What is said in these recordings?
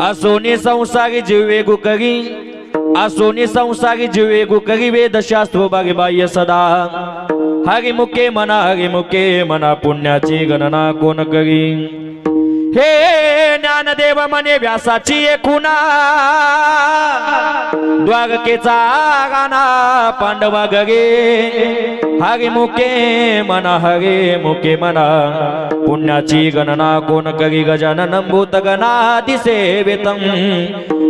असोनी संसारी जीवे गुकरी असोनी संसारी जीवे गुकरी वेदशास्त्र बागे बाह्य सदा हरिमुखे मना पुण्याची गणना कोण करी हे ज्ञानदेव म्हणे व्यासाची एकूणा द्वारकेचा गाना पांडवा गगे हरिमुखे मना पुण्याची गणना कोण करी गजानन भूत गणाधी सेवेतम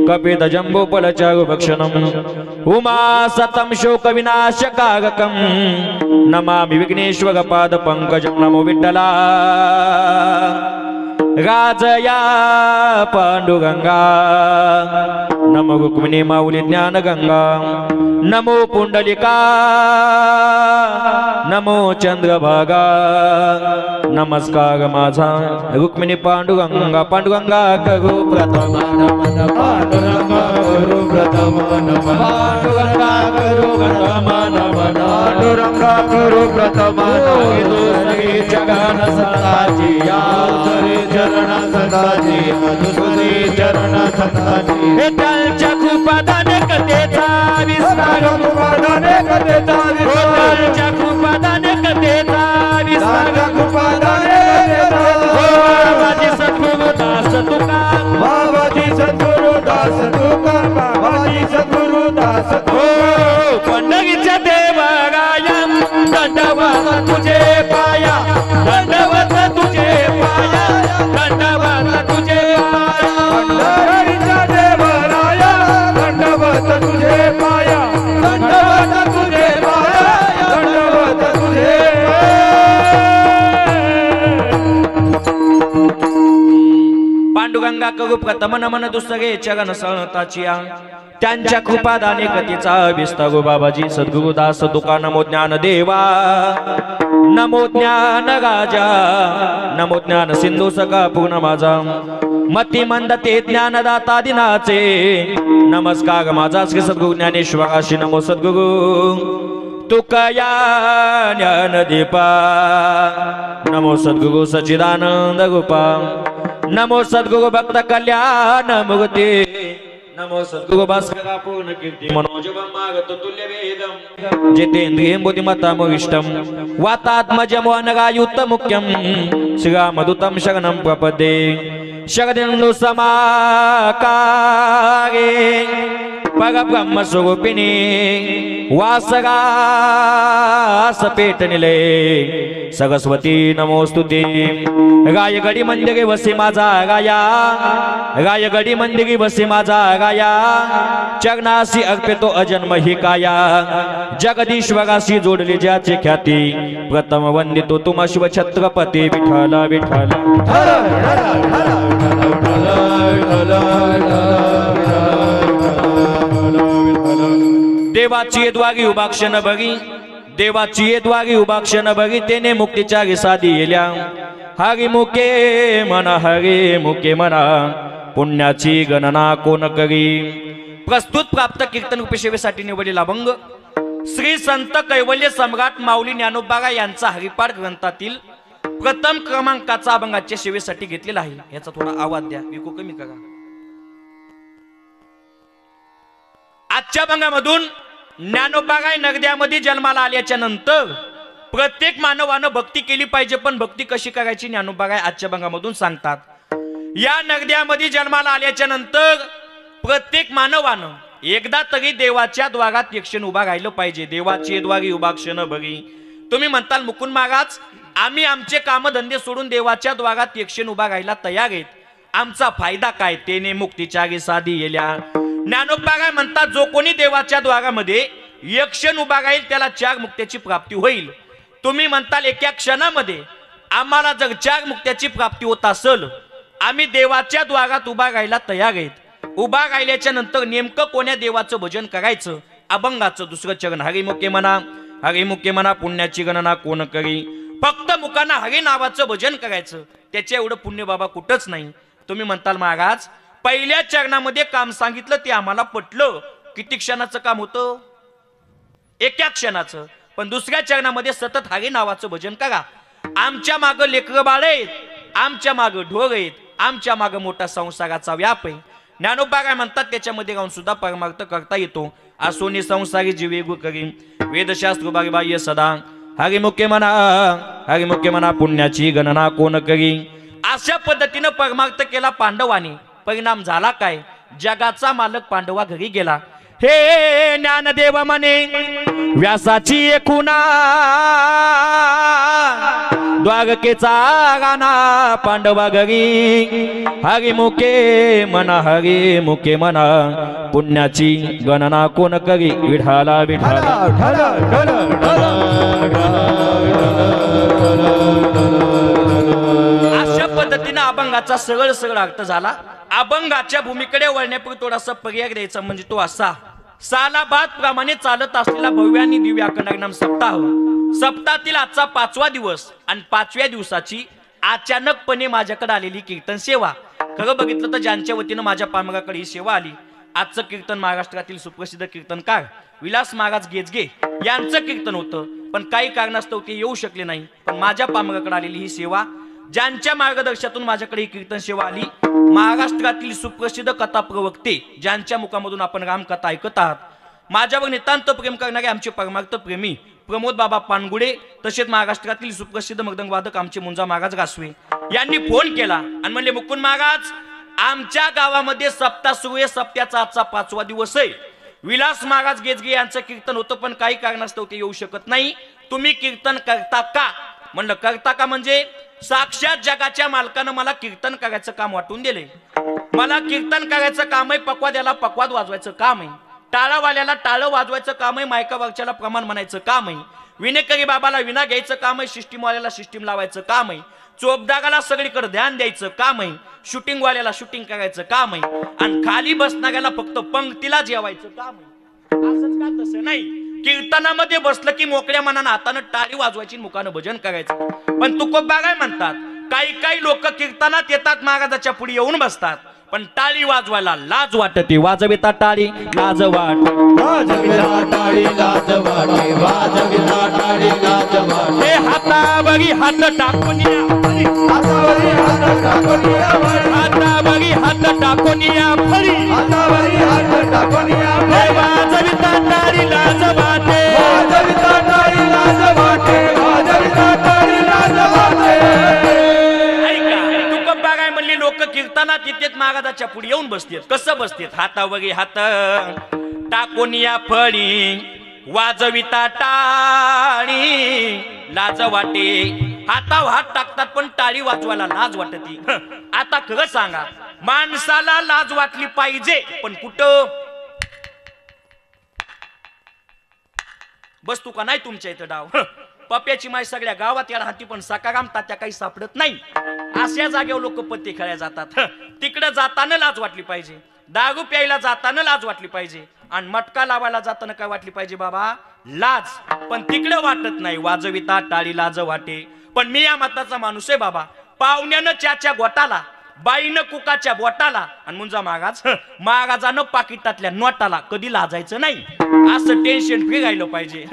कपित जंबो पलचारु भक्षणम उमा सतम शोक विनाशकारकम नमामि विघ्नेश्वर पाद पंकजम नमो विठ्ठला राजया पांडुरंगा नमो रुक्मिणी माऊली ज्ञान गंगा नमो पुंडलिका नमो चंद्रभागा नमस्कार माझा रुक्मिणी पांडुरंगा पांडुरंगा करू प्रथम नमन पांडुरंगा करू प्रथम नमन पांडुरंगा करू प्रथम नमन पांडुरंगा करू प्रथम दुसरी जगन सताची या चरण सताची दुसरी चरण सताची हे त्यांच्या कृपादाने कथेचा विस्तार कृपादाने कथेचा विस्तार त्यांच्या कृपादाने कथेचा विस्तार कृपादाने बाबाजी सद्गुरु दास तुका बाबाजी सद्गुरु दास तुका बाबाजी सद्गुरु दास तुका पंढरीच्या देवराया दंडवत तुझे पाया दंडवत तुझे पाया दंडवत तुझे पाया पंढरीच्या देवराया दंडवत तुझे पाया दंडवत तुझे पाया दंडवत तुझे पांडुरंगा करू प्रथम नमन दुसरे चरण सळताची त्यांच्या कृपादाने कथेचा विस्तार बाबाजी सद्गुरु दास तुका नमो ज्ञान देवा नमो ज्ञान राजा नमो ज्ञान सिंधू सका पूर्ण माझा मती मंद ते ज्ञानदाता दिनाचे नमस्कार माझा श्री सद्गुरु ज्ञानेश्वराशी नमो सद्गुरु तुकया ज्ञान दीपा नमो सद्गुरु सच्चिदानंद रूपा नमो सद्गुरु भक्त कल्याण मूर्ती नमो सद्गुरु भास्करा पूर्ण कीर्ती मनोजवं मागत तुल्य वेदम जितेंद्रिय बुद्धिमत्ता मोहिष्टम वातात्मजम अनगायुत मुख्यम श्रीरामदूतं शरणं प्रपदे शरदिन्दु समाकारे परब्रह्म स्वरूपिणी वासगास पेट निले सरस्वती नमोस्तुते रायगडी मंदिरे वसे माझा गाया रायगडी मंदिरी वसे माझा गाया चरणासी अर्पितो अजन्म ही काया जगदीश्वराशी जोडली ज्याची ख्याती प्रथम वंदितो तुमा शिव छत्रपती विठ्ठला विठ्ठला देवाची येद्वारी उभाक्षण बघी देवाची येद्वारी उभाक्षण बघी तेने मुक्तीच्या साधी येल्या हरिमुखे मना पुण्याची गणना कोण करी प्रस्तुत प्राप्त कीर्तन रूपी सेवेसाठी निवडलेला अभंग श्री संत कैवल्य सम्राट माऊली ज्ञानोबा यांचा हरिपाठ ग्रंथातील प्रथम क्रमांकाचा अभंगाच्या सेवेसाठी घेतलेला आहे। याचा थोडा आवाज द्या, विको कमी करा। आजच्या अभंगामधून ज्ञानोबागाई नगद्यामध्ये जन्माला आल्याच्या नंतर प्रत्येक मानवानं भक्ती केली पाहिजे, पण भक्ती कशी करायची ज्ञानोबागाई आजच्या अभंगामधून सांगतात। या नगद्यामध्ये जन्माला आल्याच्या नंतर प्रत्येक मानवानं एकदा तरी देवाच्या द्वारात यक्षण उभा राहिलं पाहिजे। देवाची द्वारी उभाक्षण बघी। तुम्ही म्हणताल मुकुंद महाराज आम्ही आमचे कामधंदे सोडून देवाच्या द्वारात यक्षण उभा राहायला तयार आहेत, आमचा फायदा काय? तेने मुक्तीच्या साधी येल्या। ज्ञानोबा म्हणतात जो कोणी देवाच्या द्वारामध्ये यक्षण उभा राहील त्याला चार मुक्त्याची प्राप्ती होईल। तुम्ही म्हणताल एका क्षणामध्ये आम्हाला जर चार मुक्त्याची प्राप्ती होत असेल, आम्ही देवाच्या द्वारात उभा राहायला तयार आहेत। उभा राहिल्याच्या नंतर नेमकं कोण्या देवाचं भजन करायचं? अभंगाचं दुसरं चरण हरिमुखे म्हणा पुण्याची गणना कोण करी। फक्त मुखांना हरी नावाचं भजन करायचं, त्याच्या एवढं पुण्य बाबा कुठंच नाही। तुम्ही म्हणताल महाराज पहिल्या चरणामध्ये काम सांगितलं ते आम्हाला पटलं, किती क्षणाचं काम होतं? एका क्षणाचं। पण दुसऱ्या चरणामध्ये सतत हरी नावाचं भजन करा। आमच्या मागे लेकरं बाळ आहेत, आमच्या मागं ढोर आहेत, आमच्या मागं मोठा संसाराचा व्याप आहे. ज्ञानोबा काय म्हणतात त्याच्यामध्ये गाऊन सुद्धा परमार्थ करता येतो. असोनी संसारी जीवे गु करी वेदशास्त्र बाह्य सदा हरिमुखे म्हणा पुण्याची गणना कोण करी. अशा पद्धतीनं परमार्थ केला पांडवांनी. परिणाम झाला काय? जगाचा मालक पांडवा घरी गेला. हे ज्ञानदेव म्हणे व्यासाची एकूणा द्वारकेचा गाना पांडवा घरी हरिमुखे म्हणा पुण्याची गणना कोण करी. विठाला विठाला अशा पद्धतीने अभंगाचा सरळ अर्थ झाला. अभंगाच्या भूमीकडे वळण्यापूर्वी थोडासा पर्याय द्यायचा म्हणजे तो असा. सालाबाद प्रमाणे चालत असलेला भव्य आणि दिव्य अखंड सप्ताह. सप्ताहातील आजचा 5वा दिवस आणि 5व्या दिवसाची अचानकपणे माझ्याकडे आलेली कीर्तन सेवा. खरं बघितलं तर ज्यांच्या वतीनं माझ्या पामगाकडे ही सेवा आली. आजचं कीर्तन महाराष्ट्रातील सुप्रसिद्ध कीर्तनकार विलास महाराज गेजगे यांचं कीर्तन होतं. पण काही कारणास्तव ते येऊ शकले नाही. पण माझ्या पामगाकडे आलेली ही सेवा, ज्यांच्या मार्गदर्शनातून माझ्याकडे ही कीर्तन सेवा आली, महाराष्ट्रातील सुप्रसिद्ध कथा प्रवक्ते ज्यांच्या मुखामधून आपण रामकथा ऐकत आहात, माझ्यावर नितांत प्रेम करणारे आमचे परमार्थ प्रेमी प्रमोद बाबा पानगुडे, तसेच महाराष्ट्रातील सुप्रसिद्ध मृदंगवादक आमचे मुंजा महाराज गासवे यांनी फोन केला आणि म्हणले, मुकुंद महाराज आमच्या गावामध्ये सप्ताह सुरू आहे. सप्त्याचा आजचा 5वा दिवस आहे. विलास महाराज गेजगे यांचं कीर्तन होतं पण काही कारणास्तव ते येऊ शकत नाही. तुम्ही कीर्तन करता का? म्हणलं करता का म्हणजे साक्षात जगाच्या मालकानं मला कीर्तन करायचं काम वाटून दिले. मला कीर्तन करायचं काम आहे, पक्वाद्याला पक्वाद वाजवायचं काम आहे, टाळावाल्याला टाळं वाजवायचं काम आहे, मायकावरच्याला प्रमाण म्हणायचं काम आहे, विनेकरी बाबाला विना घ्यायचं काम आहे, सिस्टीमवाल्याला सिस्टीम लावायचं काम आहे, चोपदागाला सगळीकडे ध्यान द्यायचं काम आहे, शूटिंग वाल्याला शूटिंग करायचं काम आहे, आणि खाली बसणाऱ्याला फक्त पंक्तीला जेवायचं काम आहे. असंच का? तसं नाही. कीर्तनामध्ये बसलं की मोकळ्या मनानं हातानं टाळी वाजवायची, मुखानं भजन करायचं. पण तुकोबा काय म्हणतात, काही लोक कीर्तनात येतात, महाराजाच्या पुढे येऊन बसतात, पण टाळी वाजवायला लाज वाटते. वाजविता टाळी लाज वाट, वाजविता टाळी लाज वाटे, वाजविता टाळी लाज वाटे. हे हातावरी हात टाकून या, हातावरी हात टाकून या, हातावरी हात टाकून या फरी, हातावरी हात टाकून या. हे वाजविता टाळी लाज वाटे, वाजविता टाळी लाज वाटे, वाजविता टाळी लाज वाटे. लोक कीर्तनात येतात, महाराजाच्या पुढे येऊन बसतात. कसं बसतात? हातावरी हात टाकून या फळी, वाजविता टाळी लाज वाटे. हातावर हात टाकतात पण टाळी वाजवायला लाज वाटती. आता खरं सांगा, माणसाला लाज वाटली पाहिजे पण कुठं बसतो का नाही तुमच्या इथं डाव? पप्याची माय सगळ्या गावात याला हाती पण सकाराम तात्या काही सापडत नाही. अशा जागेवर लोक पत्ते खेळायला जातात. तिकडे जाताना लाज वाटली पाहिजे, दारू प्यायला जाताना लाज वाटली पाहिजे, आणि मटका लावायला जाताना काय वाटली पाहिजे बाबा? लाज. पण तिकडे वाटत नाही. वाजविता टाळी लाज वाटे. पण मी या मताचा माणूस आहे बाबा. पाहुण्यानं च्याच्या गोटाला, बाईनं कुकाच्या बोटाला, आणि मुंजा महाराजानं पाकिटातल्या नोटाला कधी लाजायचं नाही. असं टेन्शन फ्री राहिलं पाहिजे.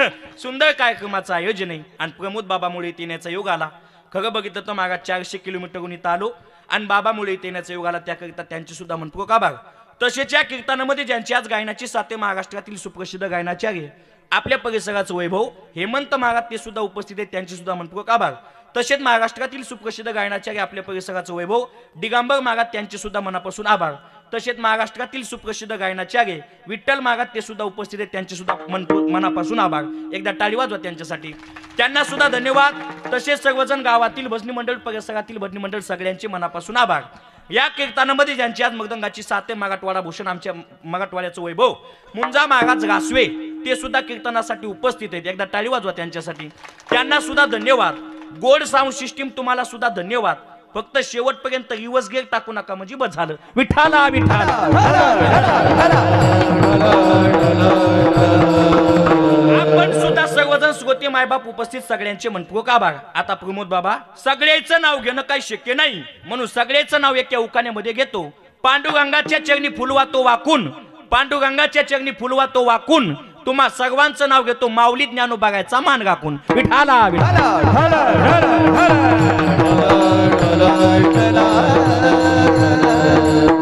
सुंदर कार्यक्रमाचं आयोजन आहे आणि प्रमोद बाबामुळे येण्याचा योग आला. खरं बघितलं तर महाराज 400 किलोमीटरहून इथं आलो आणि बाबामुळे येण्याचा योग आला. त्याकरिता त्यांचे सुद्धा मनपूर्वक आभार. तसेच या कीर्तनामध्ये ज्यांची आज गायनाची साथे, महाराष्ट्रातील सुप्रसिद्ध गायनाचार्य आपल्या परिसराचं वैभव हेमंत महाराज ते सुद्धा उपस्थित आहेत. त्यांचे सुद्धा मनपूर्वक आभार. तसेच महाराष्ट्रातील सुप्रसिद्ध गायनाचार्य आपल्या परिसराचं वैभव दिगंबर महाराज त्यांचे सुद्धा मनापासून आभार. तसेच महाराष्ट्रातील सुप्रसिद्ध गायनाचार्य विठ्ठल महाराज ते सुद्धा उपस्थित आहेत. त्यांचे सुद्धा मनापासून आभार. एकदा टाळी वाजवा त्यांच्यासाठी, त्यांना सुद्धा धन्यवाद. तसेच सर्वजण गावातील भजनी मंडळ, परिसरातील भजनी मंडळ सगळ्यांचे मनापासून आभार. या कीर्तनामध्ये ज्यांची आज मृदंगाची साथ आहे, मराठवाडा भूषण आमच्या मराठवाड्याचं वैभव मुंजा महाराज गासवे ते सुद्धा कीर्तनासाठी उपस्थित आहेत. एकदा टाळी वाजवा त्यांच्यासाठी, त्यांना सुद्धा धन्यवाद. गोड साऊंड सिस्टीम तुम्हाला सुद्धा धन्यवाद. फक्त शेवटपर्यंत रिवर्स गेअर टाकू नका म्हणजे बस झालं. विठाला विठाला. आपण सुद्धा सर्वजण श्रोते मायबाप उपस्थित सगळ्यांचे मनपूर्वक आभार. आता प्रमोद बाबा, सगळ्याचं नाव घेणं काही शक्य नाही म्हणून सगळ्याचं नाव एका उखाण्यामध्ये घेतो. पांडुरंगाच्या चरणी फुलवा तो वाकून, पांडुरंगाच्या चरणी फुलवा तो वाकून, तुम्हा सर्वांचं नाव घेतो माऊली ज्ञानोबाचा मान राखून. विठाला विठाला.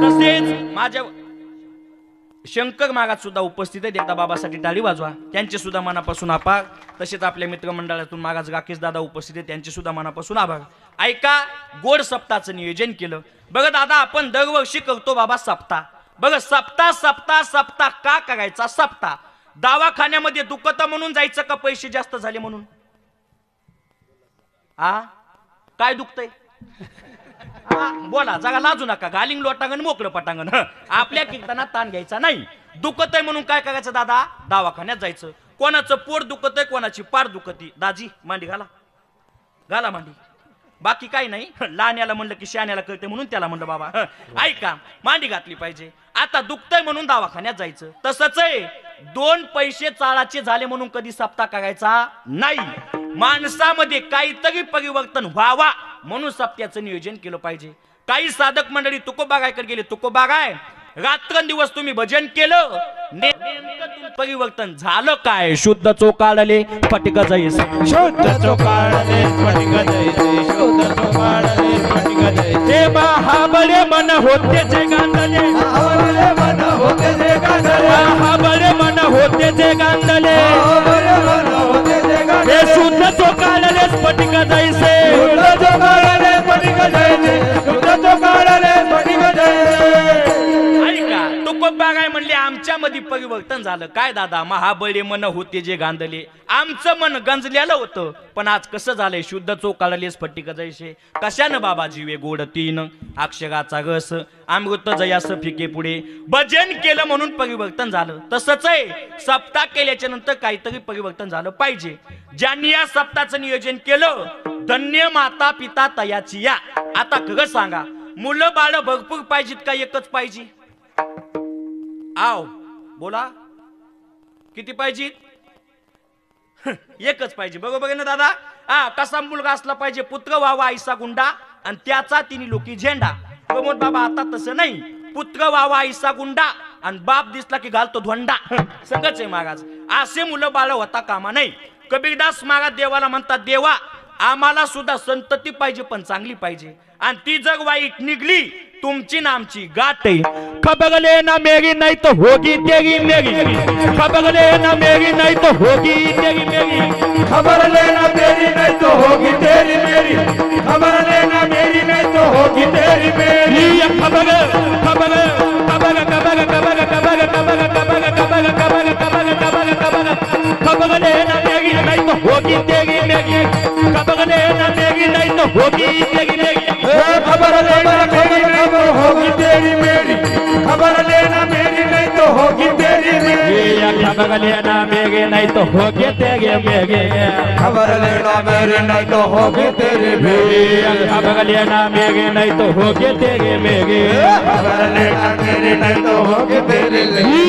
तसेच माझ्या शंकर महाराज सुद्धा उपस्थित आहेत, एकदा बाबासाठी टाळी वाजवा, त्यांचे सुद्धा मनापासून आभार. तसेच आपल्या मित्रमंडळातून महाराज राकेश दादा उपस्थित आहेत, त्यांचे सुद्धा मनापासून आभार. ऐका, गोड सप्ताहाचं नियोजन केलं. बघा दादा, आपण दरवर्षी करतो बाबा सप्ताह. बघा सप्ताह सप्ताह सप्ताह का करायचा? सप्ताह दवाखान्यामध्ये दुखत म्हणून जायचं का पैसे जास्त झाले म्हणून? आ काय दुखतंय? बोला, जागा लाजू नका. घालिंग लोटांगण मोकळं पटांगण. आपल्या कीर्तनात ताण घ्यायचा नाही. दुखत आहे म्हणून काय करायचं दादा? दवाखान्यात जायचं. कोणाचं पोट दुखत आहे, कोणाची पार दुखती. दाजी मांडी घाला, घाला मांडी. बाकी काही नाही. लहान्याला म्हणलं की शहाण्याला कळते म्हणून त्याला म्हणलं बाबा ऐका, मांडी घातली पाहिजे. आता दुखतंय म्हणून दवाखान्यात जायचं. तसंच आहे, दोन पैसे चाळाचे झाले म्हणून कधी सप्ताह करायचा नाही. माणसामध्ये काहीतरी परिवर्तन व्हावा म्हणून सप्त्याचं नियोजन केलं पाहिजे. काही साधक मंडळी तुकोबागायकडे गेले. तुकोबागाय, रात्रंदिवस तुम्ही भजन केलं, नेमकं परिवर्तन झालं काय? शुद्ध चोकाळले फटिक जैसे, शुद्ध चोकाळले फटिक जैसे, शुद्ध चोकाळले फटिक जैसे. महाबळे मन होते जे गांधले, महाबळे मन होते जे गांधले, महाबळे मन होते जे गांधले, महाबळे मन होते जे गांधले. हे शुद्ध चोकाळले फटिक जैसे, शुद्ध चोकाळले फटिक जैसे, शुद्ध चोकाळले फटिक जैसे. तुकोबागाय म्हणले आमच्या मध्ये परिवर्तन झालं. काय दादा? महाबळे मन होते जे गांधले, आमचं मन गंजलेलं होतं, पण आज कसं झालंय? शुद्ध चोकाळले स्फटिक जैसे. कशानं बाबा? जीवे गोड तीन, अक्षराचा रस, अमृत जयास फिके पुढे. भजन केलं म्हणून परिवर्तन झालं. तसंच आहे, सप्ताह केल्याच्या नंतर काहीतरी परिवर्तन झालं पाहिजे. ज्यांनी या सप्ताहाचं नियोजन केलं, धन्य माता पिता तयाची या. आता खरं सांगा, मुलं बाळ भरपूर पाहिजेत का एकच पाहिजे? आव बोला, किती पाहिजे? एकच पाहिजे. बरोबर आहे ना दादा? कसा मुलगा असला पाहिजे? पुत्र व्हावा आईसा गुंडा आणि त्याचा तिन्ही लोकी झेंडा. प्रमोद बाबा आता तसं नाही. पुत्र व्हावा आईसा गुंडा आणि बाप दिसला की घालतो धोंडा. सगळंच आहे महाराज. असे मुलं बाळ होता कामा नाही. कबीरदास महाराज देवाला म्हणतात, देवा आम्हाला सुद्धा संतती पाहिजे, पण चांगली पाहिजे. आणि ती जग वाईट निघली, तुमची नामची गाठ आहे. खबरले ना मेरी नहीं तो होगी तेरी मेरी, खबरले ना मेरी नहीं तो होगी तेरी मेरी, खबर लेना मेरी नहीं तो होगी तेरी मेरी, खबर लेना मेरी नहीं तो होगी तेरी मेरी. खबर खबर खबर खबर खबर खबर खबर खबर खबर खबर खबर खबर खबर, खबर लेना मेरी नहीं तो होगी तेरी मेरी, खबर लेना मेरी नहीं तो होगी तेरी मेरी. खबर लेना मेरी नहीं तो होगी तेरी मेरी, खबर लेना मेरी नहीं तो होगी तेरी मेरी. खबर लेना मेरी नहीं तो होगी तेरी मेरी, खबर लेना मेरी नहीं तो होगी तेरी मेरी, खबर लेना मेरी नहीं तो होगी तेरी मेरी, खबर लेना मेरी नहीं तो होगी तेरी मेरी.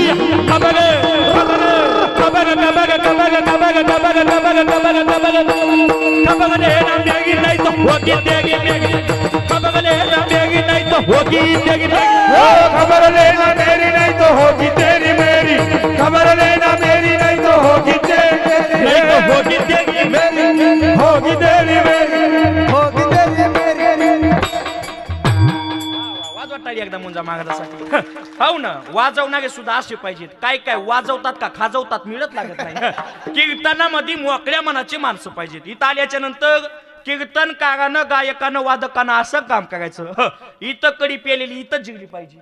खबर खबर खबर खबर खबर खबर खबर खबर खबर खबर, खबर लेना मेरी नहीं तो होगी तेरी मेरी, खबर लेना मेरी नहीं तो होगी तेरी मेरी. खबर लेना मेरी नहीं तो होगी तेरी मेरी, खबर लेना मेरी नहीं तो होगी तेरी नहीं तो होगी तेरी मेरी, होगी तेरी मेरी, होगी तेरी मेरी. वाजवा टाळी एकदा मुंजा महाराजासाठी. हो ना, वाजवणारे सुद्धा असे पाहिजेत. काय काय वाजवतात का खाजवतात मिळत लागत नाही. कीर्तनामध्ये मोकळ्या मनाची माणसं पाहिजेत. इथं आल्याच्या नंतर कीर्तनकारानं गायकानं वादकानं असं काम करायचं. इथं कडी पेलेली इथं जिरली पाहिजे.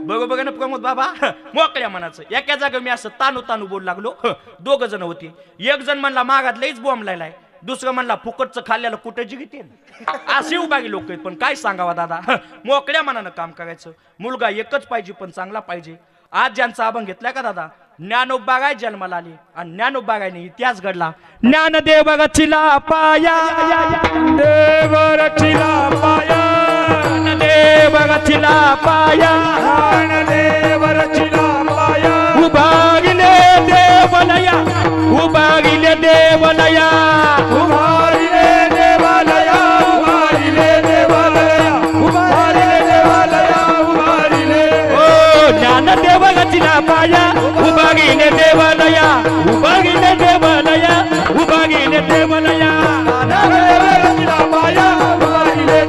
बरोबर आहे ना प्रमोद बाबा? मोकळ्या मनाचं. एका जागा मी असं तानू तानू बोलू लागलो. दोघ जण होती. एक जण म्हणला मागात लईच बॉम्ब लायलाय, दुसरं म्हणला फुकटचं खाल्ल्याला कुठं जिगिते. असे उभागी लोक आहेत. पण काय सांगावा दादा, मोकळ्या मनानं काम करायचं. मुलगा एकच पाहिजे, पण चांगला पाहिजे. आज ज्यांचा अभंग घेतलाय का दादा, ज्ञानोबागाय जन्माला आले आणि ज्ञानोबागायने इतिहास घडला. ज्ञानदेव रचिला पाया, देव रचिला पाया, ज्ञानदेव रचिला पाया, देव रचिला पाया. उभागिले देवलया, उभागिले देवलया, उभारिले देवालया, उभारिले देवालया, उभारिले देवालया, उभारिले. ओ ज्ञानदेव रचिला पाया, उभागिले देवलया, उभागिले देवलया, उभागिले देवलया. देव रचिला पाया, उभारिले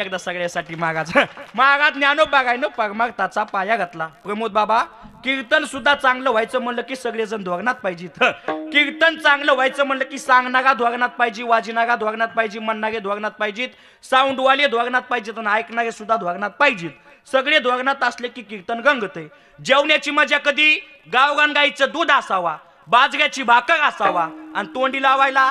एकदा सगळ्यासाठी मागाच मागात ज्ञानोबा गायनं परमार्थाचा पाया घातला. प्रमोद बाबा कीर्तन सुद्धा चांगलं व्हायचं म्हणलं की सगळेजण धोरणात पाहिजेत. कीर्तन चांगलं व्हायचं म्हणलं की सांगणारा धोरणात पाहिजे, वाजणारा धोरणात पाहिजे, म्हणणारे धोरणात पाहिजेत, साऊंडवाले धोरणात पाहिजेत आणि ऐकणारे सुद्धा धोरणात पाहिजेत. सगळे धोरणात असले की कीर्तन गंगते. जेवण्याची मजा कधी गावगान गाईचं दूध असावा, बाजऱ्याची भाकर असावा आणि तोंडी लावायला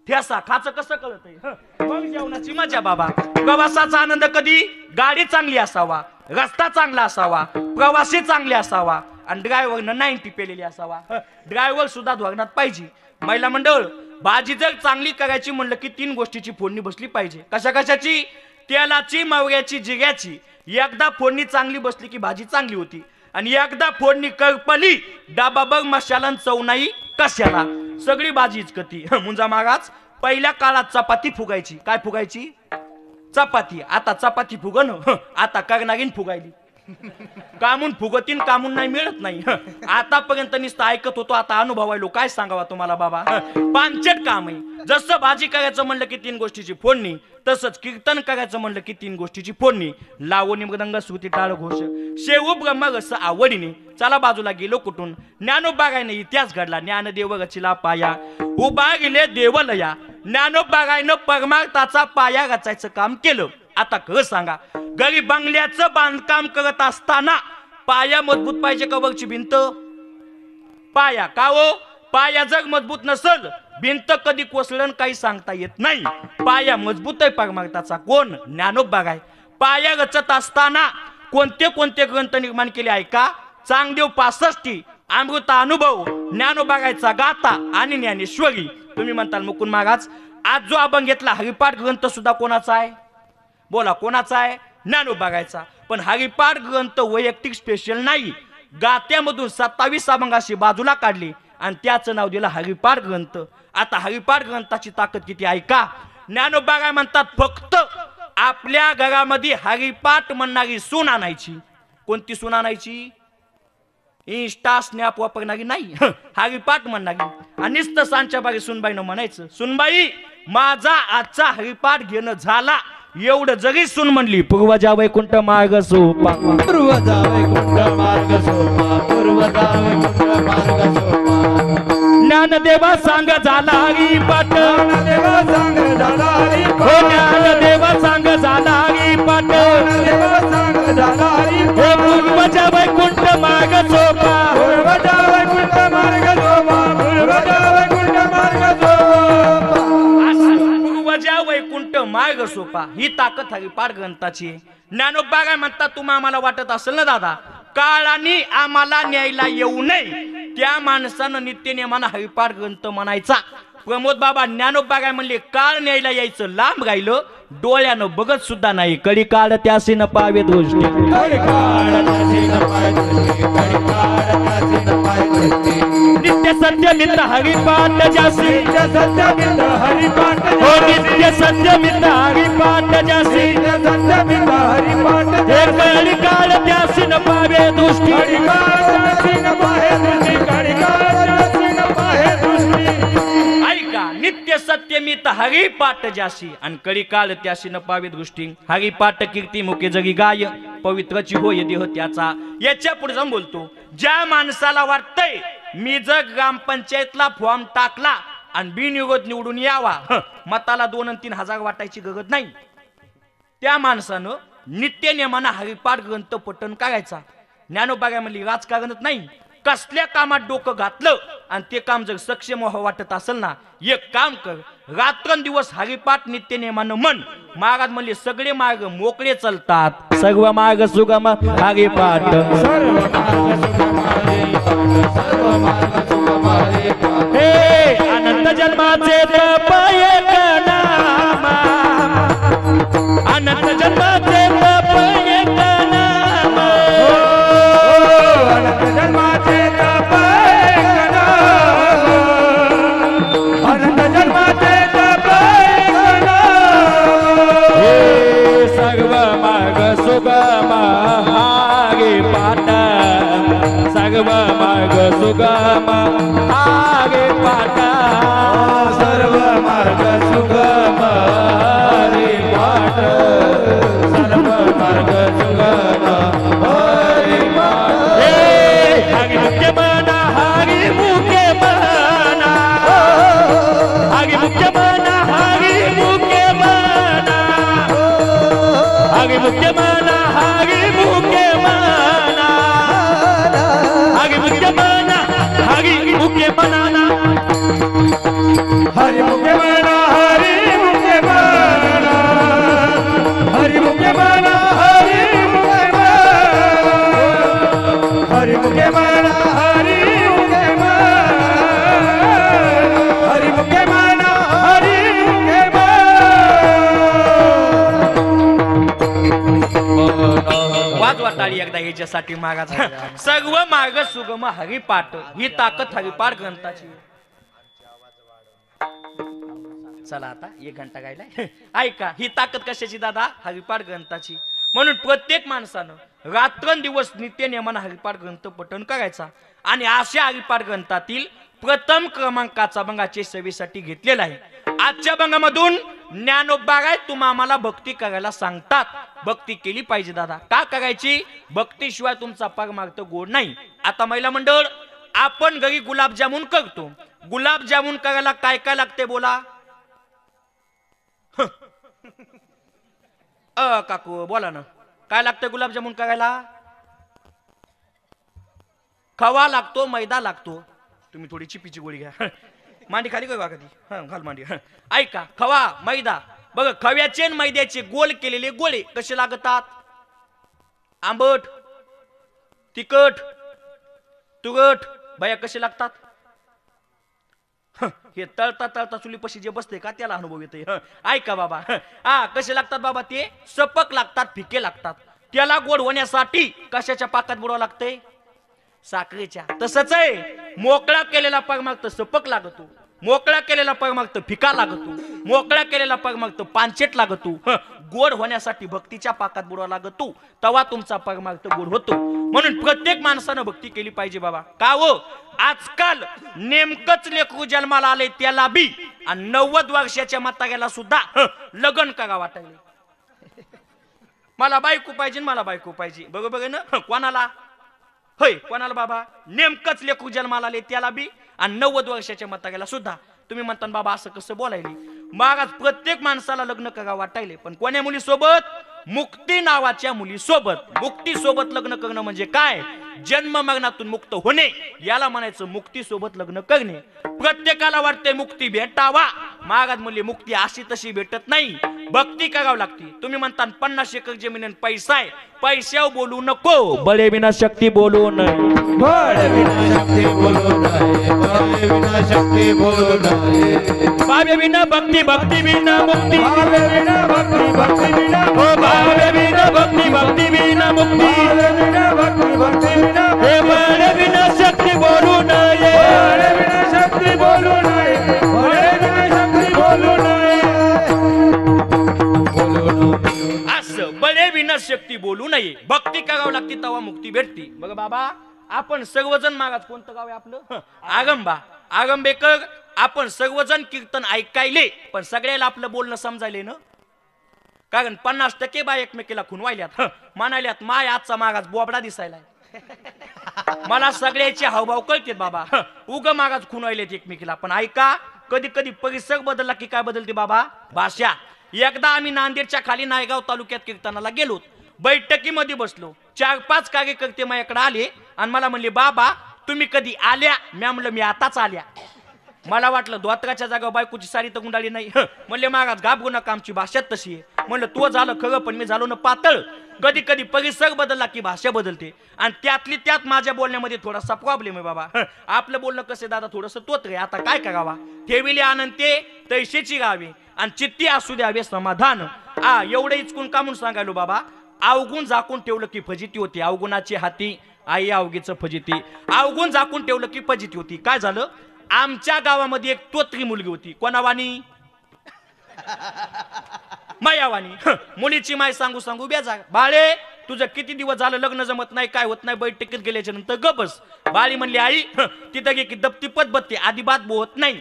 ठेसा खाचं कसं कळत मग जेवणाची मजा बाबा. प्रवासाचा आनंद कधी गाडी चांगली असावा, रस्ता चांगला असावा, प्रवासी चांगले असावा आणि ड्रायव्हरनं 90 पेलेली असावा. ड्रायव्हर सुद्धा धोरणात पाहिजे. महिला मंडळ भाजी जर चांगली करायची म्हणलं की 3 गोष्टीची फोडणी बसली पाहिजे. कशा कशाची? तेलाची, मवऱ्याची, जिऱ्याची. एकदा फोडणी चांगली बसली की भाजी चांगली होती आणि एकदा फोडणी करपली डाबा बघ मशाला चव नाही कशाला. सगळी भाजीच कती मुंजा मागाच. पहिल्या काळात चपाती फुगायची. काय फुगायची? चपाती. आता चपाती फुगन आता करणारीन फुगायली. कामून फुगतीन कामून नाही मिळत नाही. आतापर्यंत नुसतं ऐकत होतो, आता अनुभवायलो. काय सांगावा तुम्हाला बाबा. पांचट काम आहे. जसं भाजी करायचं म्हणलं की 3 गोष्टीची फोडणी, तसंच कीर्तन करायचं म्हणलं की 3 गोष्टीची फोडणी. लावणी, मृदंग, श्रुती, टाळ, घोष, शेव, ब्रह्म, रस आवडीने. चला बाजूला गेलो कुठून. ज्ञानोबा गायनं इतिहास घडला. ज्ञानदेव रचिला पाया, उभा गेले देवलया. ज्ञानोबा गायनं परमार्थाचा पाया रचायचं काम केलं. आता खरं सांगा, घरी बंगल्याचं बांधकाम करत असताना पाया मजबूत पाहिजे का वरची भिंत? पाया का हो? पाया जर मजबूत नसल भिंत कधी कोसळण काही सांगता येत नाही. पाया मजबूत आहे परमार्थाचा. कोण? ज्ञानोबा गाय. पाया रचत असताना कोणते कोणते ग्रंथ निर्माण केले ऐका. चांगदेव 65, अमृता अनुभव, ज्ञानोबा गायचा गाथा आणि ज्ञानेश्वरी. तुम्ही म्हणताल मुकुंद महाराज आज जो आपण घेतला हरिपाठ ग्रंथ सुद्धा कोणाचा आहे? बोला कोणाचा आहे? ज्ञानोबा गायचा. पण हरिपाठ ग्रंथ वैयक्तिक स्पेशल नाही. गात्यामधून 27 अभंगाशी बाजूला काढली आणि त्याचं नाव दिलं हरिपाठ ग्रंथ. आता हरिपाठ ग्रंथाची ताकद किती ऐका. ज्ञानोबा गाय म्हणतात फक्त आपल्या घरामध्ये हरिपाठ म्हणणारी सून आणायची. कोणती सून आणायची? इंस्टा स्नॅप वापरणारी नाही, हरिपाठ म्हणणारी. आणि नुसतं सांच्या बागी सुनबाईनं म्हणायचं, सुनबाई माझा आजचा हरिपाठ घेणं झाला. एवढं जरी सुन म्हणली पूर्वजा वैकुंठ मार्ग सोपा, पूर्वजा वैकुंठ मार्ग सोपा, पूर्वजा वैकुंठ मार्ग सोपा. ज्ञानदेवा सांग झाला हरिपाठ, ज्ञानदेवा सांग झाला हरिपाठ, ज्ञानदेवा सांग झाला हरिपाठ, ज्ञानदेवा सांग झाला हरिपाठ. पूर्वजा वैकुंठ मार्ग सोपा, पूर्वजा वैकुंठ मार्ग सोपा, पूर्वजा वैकुंठ मार्ग सोपा. पूर्वजा वैकुंठ मार्ग सोपा ही ताकद हरिपाठ ग्रंथाची. ज्ञानोबा काय म्हणतात, तुम्हाला आम्हाला वाटत असेल ना दादा काळाने आम्हाला न्यायला येऊ नये त्या माणसानं नित्य नेमानं हरिपाठ ग्रंथ म्हणायचा. प्रमोद बाबा ज्ञानोबा काय म्हणले, काळ न्यायला यायचं लांब राहिलं, डोळ्यानं बघत सुद्धा नाही. कडी काळ त्यासी न पावे दृष्टी, नित्य सत्य मित्र हरिपाठ जासी, सत्य मित्र हरिपाठ, हो नित्य सत्य मित्र हरिपाठ जासी, सत्य मित्र हरिपाठ. कडी काळ त्यासी न पावे दृष्टी, ऐका नित्य सत्यमित हरिपाठ जासी आणि कडी काळ त्याशी न पावे दृष्टी. हरिपाठ कीर्ती मुखे जगी गाय, पवित्रची होय देह त्याचा. याच्या पुढे जाऊन बोलतो, ज्या माणसाला वाटतंय मी जर ग्रामपंचायतला फॉर्म टाकला आणि बिनविरोध निवडून यावा, मताला 2 आणि 3 हजार वाटायची गरज नाही, त्या माणसानं नित्य नेमानं हरिपाठ ग्रंथ पठण करायचा. ज्ञानोबा काय म्हणली, राजकारणच नाही कसल्या कामात डोकं घातलं आणि ते काम जर सक्षम व्हावं वाटत असेल ना, एक काम कर, रात्रंदिवस हरिपाठ नित्य नेमानं म्हण. महाराज म्हणले सगळे मार्ग मोकळे चालतात, सर्व मार्ग सुगम हरिपाठ, सर्व मार्ग सुगम हरिपाठ, सर्व मार्ग सुगम हरिपाठ. हे अनंत जन्माचे तप एक नाम, अनंत जन्माचे तप एक नाम, अनंत जन्माचे तप एक नाम, अनंत जन्माचे तप एक नाम. हे सर्व मार्ग सुगम हरिपाठ, सर्व मार्ग सुगम हरिपाठ, सर्व एकदा ह्याच्यासाठी मागाचा सर्व मार्ग सुगम हरिपाठ ही ताकद हरिपाठ ग्रंथाची. चला आता 1 घंटा गायलाय. ऐका ही ताकद कशाची दादा? हरिपाठ ग्रंथाची. म्हणून प्रत्येक माणसानं रात्रंदिवस नित्य नियमानं हरिपाठ ग्रंथ पठण करायचा. आणि अशा हरिपाठ ग्रंथातील प्रथम क्रमांकाचा भंगाचे सेवेसाठी घेतलेला आहे. आजच्या भंगामधून ज्ञानोबा काय तुम्हा आम्हाला भक्ती करायला सांगतात. भक्ती केली पाहिजे दादा. का करायची? भक्तीशिवाय तुमचा परमार्थ गोड नाही. आता महिला मंडळ, आपण घरी गुलाबजामुन करतो. गुलाबजामुन करायला काय काय लागते बोला? काकू बोला ना, काय लागतं गुलाबजामुन करायला? खवा लागतो, मैदा लागतो. तुम्ही थोडी चिपीची गोळी घ्या. मांडी खाली काय कधी घाल मांडी. ऐका, खवा मैदा बघ, खव्याचे आणि मैद्याचे गोल केलेले गोळे कसे लागतात? आंबट, तिखट, तुरट बाया कसे लागतात? हे तळता तळता चुलीपाशी जे बसते का त्याला अनुभव येते. ऐका बाबा, कसे लागतात बाबा? ते सपक लागतात, फिके लागतात. त्याला गोड होण्यासाठी कशाच्या पाकात बुडवावं लागतंय? साखरेच्या. तसंच आहे, मोकळा केलेला परमार्थ सपक लागतो, मोकळा केलेला परमार्थ फिका लागतो, मोकळा केलेला परमार्थ पानचेट लागतो. गोड होण्यासाठी भक्तीच्या पाकात बुडवा लागतो, तेव्हा तुमचा परमार्थ गोड होतो. म्हणून प्रत्येक माणसानं भक्ती केली पाहिजे बाबा. का हो? आजकाल नेमकंच लेकरू जन्माला आले त्याला बी आणि 90 वर्षाच्या म्हाताऱ्याला सुद्धा लग्न करा वाटायले. मला बायको पाहिजे, मला बायको पाहिजे. बरोबर ना? कोणाला? होय, कोणाला बाबा? नेमकंच लेकरू जन्माला आले त्याला बी आणि 90 वर्षाच्या म्हाताऱ्याला सुद्धा. तुम्ही म्हणता बाबा असं कसं बोलायले? महाराज, प्रत्येक माणसाला लग्न करा वाटायले, पण कोण्या मुलीसोबत? मुक्ती नावाच्या मुलीसोबत. मुक्ती सोबत लग्न करणं म्हणजे काय? जन्म मरणातून मुक्त होणे, याला म्हणायचं मुक्ती सोबत लग्न करणे. प्रत्येकाला वाटते मुक्ती भेटावा. महाराज म्हणले मुक्ती अशी तशी भेटत नाही, भक्ती करावी लागते. तुम्ही म्हणता 50 एकर जमीन पैसा आहे, पैशावर बोलू नको, बळे विना शक्ती बोलू नये. बळे विना शक्ती बोलू नये, बळे विना शक्ती बोलू नये. भावे विना भक्ती, भक्ती विना मुक्ती. भावे विना भक्ती, भक्ती विना हो भावे विना भक्ती, भक्ती विना मुक्ती. भावे विना भक्ती, भक्ती विना हे बळे विना शक्ती बोलू नये, बळे विना शक्ती बोलू नये, बळे विना शक्ती बोलू नये. असं बळे विना शक्ती बोलू नये. भक्ती करावं लागते तेव्हा मुक्ती भेटते. बघा बाबा, आपण सर्वजण महाराज कोणतं गाव आहे आपलं? आगंबा. आगंबेकर, आपण सर्वजण कीर्तन ऐकायले, पण सगळ्याला आपलं बोलणं समजायले ना? कारण 50% बाय एकमेकीला खुनवायल्यात, म्हणाल्यात माय आजचा महाराज बोबडा दिसायला. मला सगळ्याचे हावभाव कळतात बाबा. उग महाराज खुनवायलेत एकमेकीला. पण ऐका, कधी कधी परिसर बदलला की काय बदलते बाबा? भाषा. एकदा आम्ही नांदेडच्या खाली नायगाव तालुक्यात कीर्तनाला गेलो. बैठकीमध्ये बसलो. 4-5 कार्यकर्ते माझ्याकडे आले आणि मला म्हणले, बाबा तुम्ही कधी आल्या? मी म्हणलं मी आताच आल्या. मला वाटलं धोत्राच्या जागा बायकोची साडी तर गुंडाळी नाही. म्हणले महाराज घाबरू नका, आमची भाषा तशी आहे. म्हणलं तो झालं खरं, पण मी झालो ना पातळ. कधी कधी परिसर बदलला की भाषा बदलते, आणि त्यातली त्यात माझ्या बोलण्यामध्ये थोडासा प्रॉब्लेम आहे बाबा. आपलं बोलणं कसं दादा थोडंसं तोत्र आहे. आता काय करावा? ठेविले आनंते तैशेची गावे आणि चित्ती असू द्यावे समाधान. एवढं इचकून का म्हणून सांगायलो बाबा? अवगुण झाकून ठेवलं की फजिती होती. अवगुणाची हाती आई अवघीचं फजिती. अवगुण झाकून ठेवलं की फजिती होती. काय झालं? आमच्या गावामध्ये एक तोत्री मुलगी होती. कोणावानी? मायावानी. मुलीची माय सांगू सांगू बेजार. बाळे तुझं किती दिवस झालं लग्न जमत नाही, काय होत नाही, बैठकीत गेल्याच्या नंतर गबस. बाळी म्हणली, आई तिथं गे की दप्ती पदबत्ती आदिबात बोहत नाही.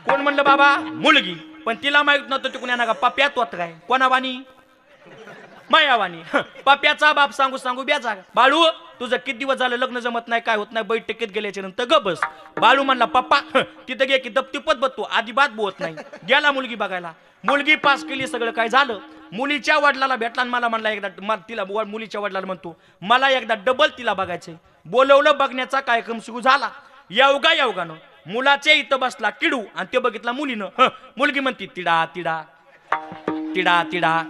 कोण म्हणलं बाबा? मुलगी. पण तिला माहित नव्हतं तिकून येणार का पप्या तोत्रा. कोणावानी? मायावानी. पप्याचा बाप सांगू सांगू बेजार. बाळू तुझं किती दिवस झालं लग्न जमत नाही, काय होत नाही, बैठकीत गेल्याच्या नंतर गबस. बाळू म्हणला, पप्पा तिथं गे की दप्ती पद बत्तो आदिबात बोलत नाही. गेला मुलगी बघायला. मुलगी पास केली, सगळं काय झालं. मुलीच्या वडिलाला भेटला आणि मला म्हणला एकदा, तिला मुलीच्या वडिलाला म्हणतो मला एकदा डबल तिला बघायचंय. बोलवलं, बघण्याचा कार्यक्रम सुरू झाला. योगानं मुलाच्या इथं बसला किडू आणि ते बघितला मुलीनं. मुलगी म्हणती तिडा तिडा तिडा तिडा.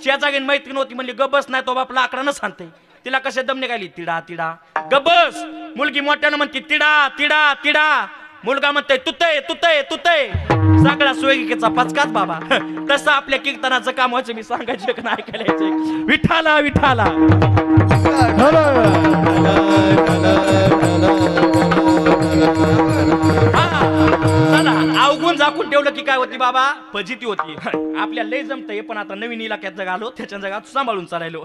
शेजारी मैत्रीण होती, म्हणली गबस, नाही तो बाप लाकडानं सांगते. तिला कशा दम निघाली? तिडा तिडा. गबस. मुलगी मोठ्यानं म्हणती तिडा तिडा तिडा. मुलगा म्हणतोय तुतय तुतय तुतय सगळा सोयीकेचा पचकाच बाबा. तसं आपल्या कीर्तनाचं काम व्हायचं. मी सांगायचं का नाही ऐकायचं. विठाला विठाला अवगुण झाकून ठेवलं की काय होती बाबा फजिती होती. आपल्याला लय जमतंय पण आता नवीन इलाक्यात जगालो त्याच्या जगात सांभाळून चालायलो.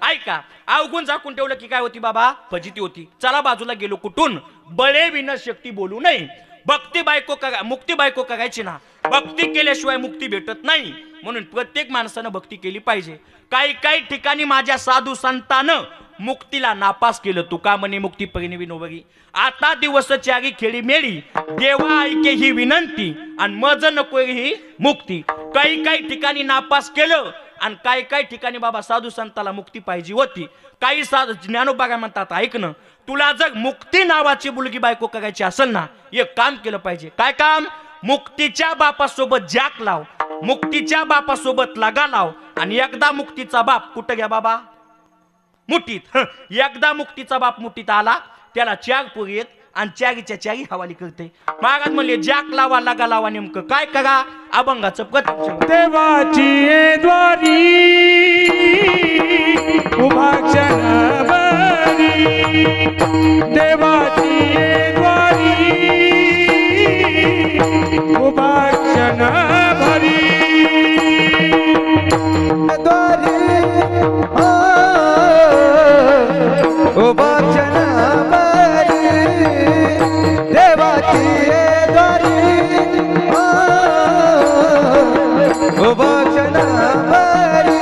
ऐका अवगुण झाकून ठेवलं की काय होती बाबा फजिती होती. चला बाजूला गेलो कुठून बळे विना शक्ती बोलू नये. भक्ती बायको मुक्ती बायको करायची ना. भक्ती केल्याशिवाय मुक्ती भेटत नाही. म्हणून प्रत्येक माणसानं भक्ती केली पाहिजे. काही काही ठिकाणी माझ्या साधू संतानं मुक्तीला नापास केलं. तुका म्हणे मुक्ती परिणी विनोबगी. आता दिवस चारी खेळी मेळी देवा ऐके ही विनंती आणि मज नको ही मुक्ती. काही काही ठिकाणी नापास केलं आणि काही काही ठिकाणी बाबा साधू संताला मुक्ती पाहिजे होती. काही साधू ज्ञानोबा काय म्हणतात ऐकणं तुला जर मुक्ती नावाची मुलगी बायको करायची असेल ना एक काम केलं पाहिजे. काय काम? मुक्तीच्या बापासोबत जाक लाव. मुक्तीच्या बापासोबत लगा लाव. आणि एकदा मुक्तीचा बाप कुठं घ्या बाबा मुठीत. एकदा मुक्तीचा बाप मुठीत आला त्याला चार पोरी येत आणि चारीच्या चारी हवाली करते. मागात म्हणले जाक लावा लगा लावा नेमकं काय करा अभंगाचं प्रत्यक्ष. देवाची द्वारी उभा क्षण भरी. देवाची द्वारी उभा क्षण भरी. द्वारी उभा क्षण भरी. देवाची द्वारी उभा क्षण भरी.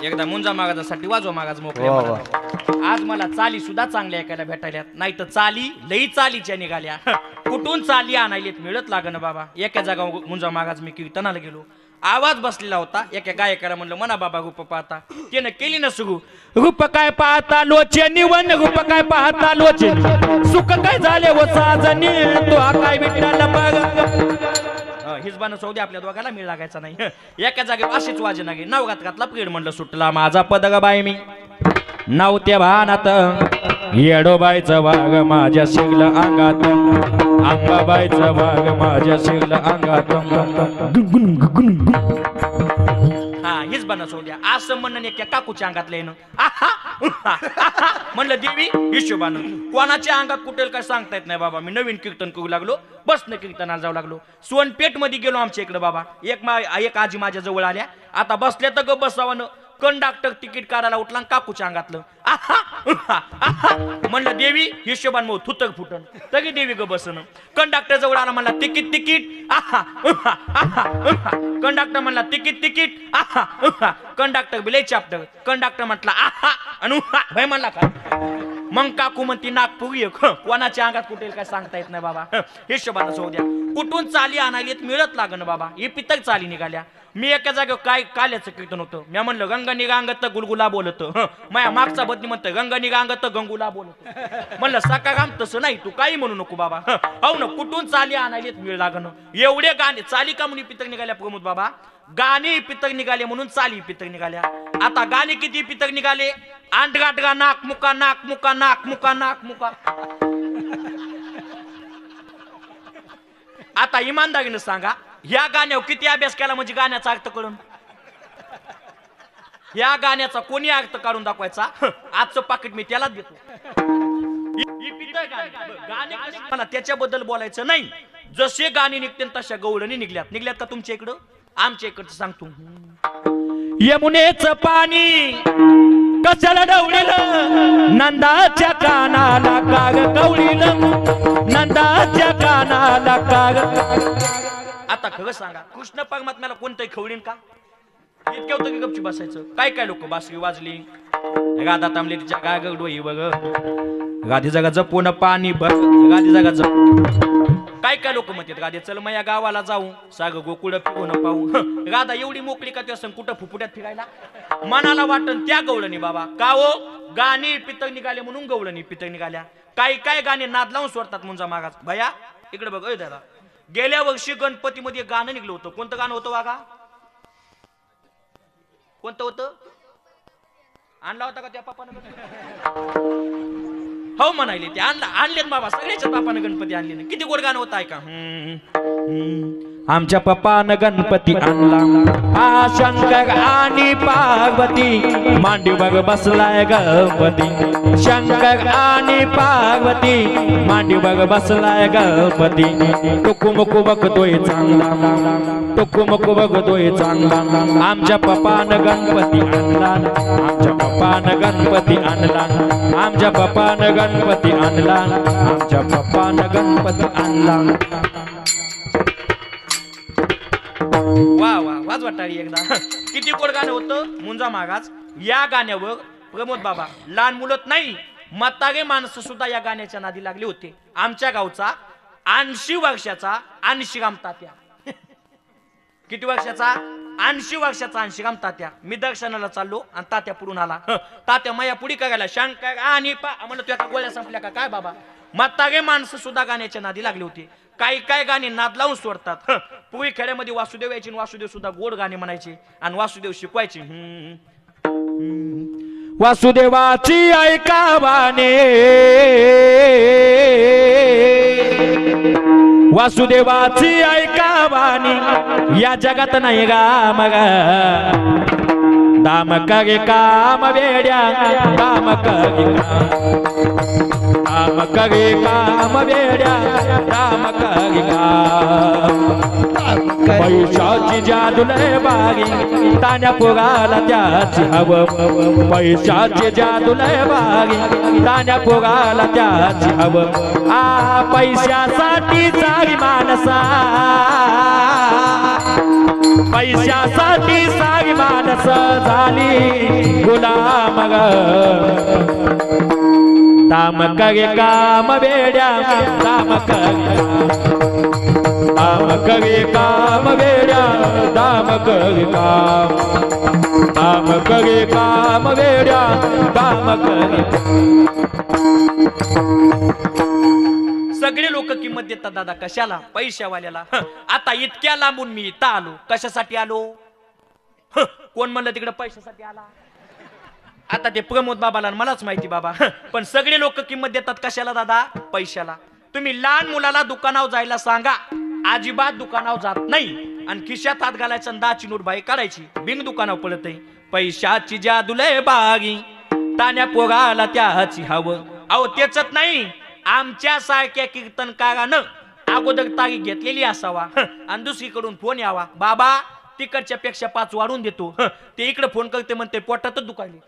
एकदा मुंजा मागासाठी वाजवा मागाज मोकळे. आज मला चाली सुद्धा चांगल्या ऐकायला भेटायल्यात. नाही तर चाली लई चालीच्या निघाल्या. कुठून चाली आणायलेत मिळत लागण बाबा. एका जागा मुंजा मागाज मी कीर्तनाला गेलो. आवाज बसलेला होता. एका गायकाला म्हणलं म्हणा बाबा रूप पाहता. त्यानं केली ना सुरू रूप काय पाहता लोचे निवन रूप काय पाहता लोचे सुख काय झाले व साजनी तो काय विठ्ठल बघ. हिजबानं सौदी आपल्या दोघाला मिळ लागायचा नाही. एका जागेवर अशीच वाजे नागे नवगात घातला प्रेड म्हणलं सुटला माझा पदग बाई मी नवत्या भानात येडोबाईचा वाघ माझ्या शिगल अंगात अंबाबाईचा वाघ माझ्या शिगल अंगात. हा हिजबानं सौद्या असं म्हणणं एका काकूच्या अंगातलं येणं म्हणलं देवी हिशोबानं कोणाच्या अंगात कुठे काय सांगता येत नाही बाबा. मी नवीन कीर्तन करू लागलो बसनं कीर्तनाला जाऊ लागलो. सोनपेठ मध्ये गेलो आमच्या इकडे बाबा. एक आजी माझ्या जवळ आल्या. आता बसल्या तर ग बसावानं कंडक्टर तिकीट काढायला उठला काकूच्या अंगातलं म्हणलं देवी हिशोबान मग थुतक फुटन तरी देवी ग बसन. कंडक्टर जवळ आला म्हणला तिकीट तिकीट कंडक्टर म्हणला तिकीट तिकीट कंडक्टर बिले चापटर. कंडक्टर म्हटला भय म्हणला का मग काकू म्हणती नागपुरी कोणाच्या अंगात कुठे काय सांगता येत नाही बाबा. हिशोबानं जाऊ द्या. कुठून चाली आणायलेत मिळत लागण बाबा. ही पितक चाली निघाल्या. मी एका जागेवर काय काल्याचं कीर्तन होतं मी म्हणलं गंगा निगांगत गुलगुला बोलत माझ्या मागचा बदली म्हणतं गंगा निगांगत गंगुला बोलत म्हणलं सकाराम तसं नाही तू काही म्हणू नको बाबा हो ना कुठून चाली आणायलेत वेळ लागणं एवढे गाणे चाली का म्हणून पितक निघाल्या प्रमोद बाबा गाणे पितक निघाले म्हणून चाली पितक निघाल्या आता गाणे किती पितक निघाले आंडगाटगा नाक मुका नाक मुका नाक मुका नाक मुका आता इमानदारीनं सांगा या गाण्यावर किती अभ्यास केला म्हणजे गाण्याचा अर्थ कळून या गाण्याचा कोणी अर्थ काढून दाखवायचा आजचं पाकिट मी त्यालाच देतो मला त्याच्याबद्दल बोलायचं नाही जसे गाणी निघते तशा गवळणी निघल्यात का तुमच्या इकडं आमच्या इकडचं सांगतो यमुनेचं पाणी कशाला डवळीलं नंदाच्या कानाला काग कवळीलं नंदाच्या कानाला काग आता खरं सांगा कृष्ण परमात्म्याला कोणतंही खवळीन का इतके होतं की गपची बसायचं काय काय लोक बासरी वाजली गादा तांबली तिच्या गाग डोई बघ गादी जागा जपून पाणी बघ गादी जागा जप काय काय लोक म्हणतात गादी चल मग या गावाला जाऊ साग गोकुळ फिरून पाहू गादा एवढी मोकळी का त्या कुठं फुफुट्यात फिरायला मनाला वाटन त्या गवळणी बाबा का हो गाणी पितक निघाले म्हणून गवळणी पितक निघाल्या काही काय गाणी नाद लावून सोडतात मुंजा मागास भया इकडे बघ दादा गेल्या वर्षी गणपतीमध्ये गाणं निघलं होतं कोणतं गाणं होतं वागा कोणतं होतं आणला होता का त्या बापानं हो म्हणाले ते आणले बाबा सगळ्याच्या बापानं गणपती आणले ना किती गोड गाणं होतं ऐका आमच्या पप्पानं गणपती आणला हा शंकर आणि पार्वती मांडी बघ बसलाय गणपती शंकर आणि पार्वती मांडी बघ बसलाय गणपती टुकुमुकू बघतोय चांगला टुकुमुकू बघतोय चांगला आमच्या पप्पानं गणपती आणला आमच्या पप्पानं गणपती आणला आमच्या पप्पानं गणपती आणला आमच्या पप्पानं गणपती आणला वा वा वाज वाटाळी एकदा किती गोड गाणं होतं मुंजा मागाच या गाण्यावर प्रमोद बाबा लहान मुलत नाही म्हातारे माणसं सुद्धा या गाण्याच्या नादी लागले होते आमच्या गावचा 80 वर्षाचा अंशिराम तात्या किती वर्षाचा 80 वर्षाचा अंशिराम तात्या मी दर्शनाला चाललो आणि तात्या पुढून आला तात्या माया पुढी करायला शंकर आणि म्हणलं तुझ्या का गोळ्या संपल्या का काय बाबा म्हातारे माणसं सुद्धा गाण्याच्या नादी लागले होते काही काय गाणी नाद लावून सोडतात पूर्वी खेड्यामध्ये वासुदेव यायचे वासुदेव सुद्धा गोड गाणे म्हणायचे आणि वासुदेव शिकवायचे वासुदेवाची ऐकावाने वासुदेवाची ऐकावानी या जगात नाही गा मग दाम कगे काम वेड्या दाम कगे काम कगे काम वेड्या दाम कगे पैशाची जादू लय बागी तान्या पोगाला त्याची हवं पैशाची जादू लय बागी तान्या पोगाला त्याची हवं आ पैशासाठी सारी माणसा पैशासाठी सारी माणस झाली गुलाम ग दाम कगे काम वेड्या दाम कगे दाम कगे काम वेड्या दाम कगे दाम कगे काम वेड्या दाम कगे सगळे लोक किंमत देतात दादा कशाला पैशावाल्याला आता इतक्या लांबून मी इथं आलो कशासाठी आलो कोण म्हणलं तिकडे पैशासाठी आला आता ते प्रमोद बाबाला मलाच माहिती बाबा पण सगळे लोक किंमत देतात कशाला दादा पैशाला तुम्ही लहान मुलाला दुकानावर जायला सांगा अजिबात दुकानावर जात नाही आणि खिशात हात घालायचा 10ची नोट बाई काढायची बिंग दुकानावर पडत आहे पैशाची जादू लय बागी तान्या पोगाला त्याची हवं अहो तेचत नाही आमच्या सारख्या कीर्तनकारानं अगोदर तारीख घेतलेली असावा आणि दुसरीकडून फोन यावा बाबा तिकडच्या पेक्षा 5 वाढून देतो ते इकडे फोन करते म्हणते पोटातच दुखायले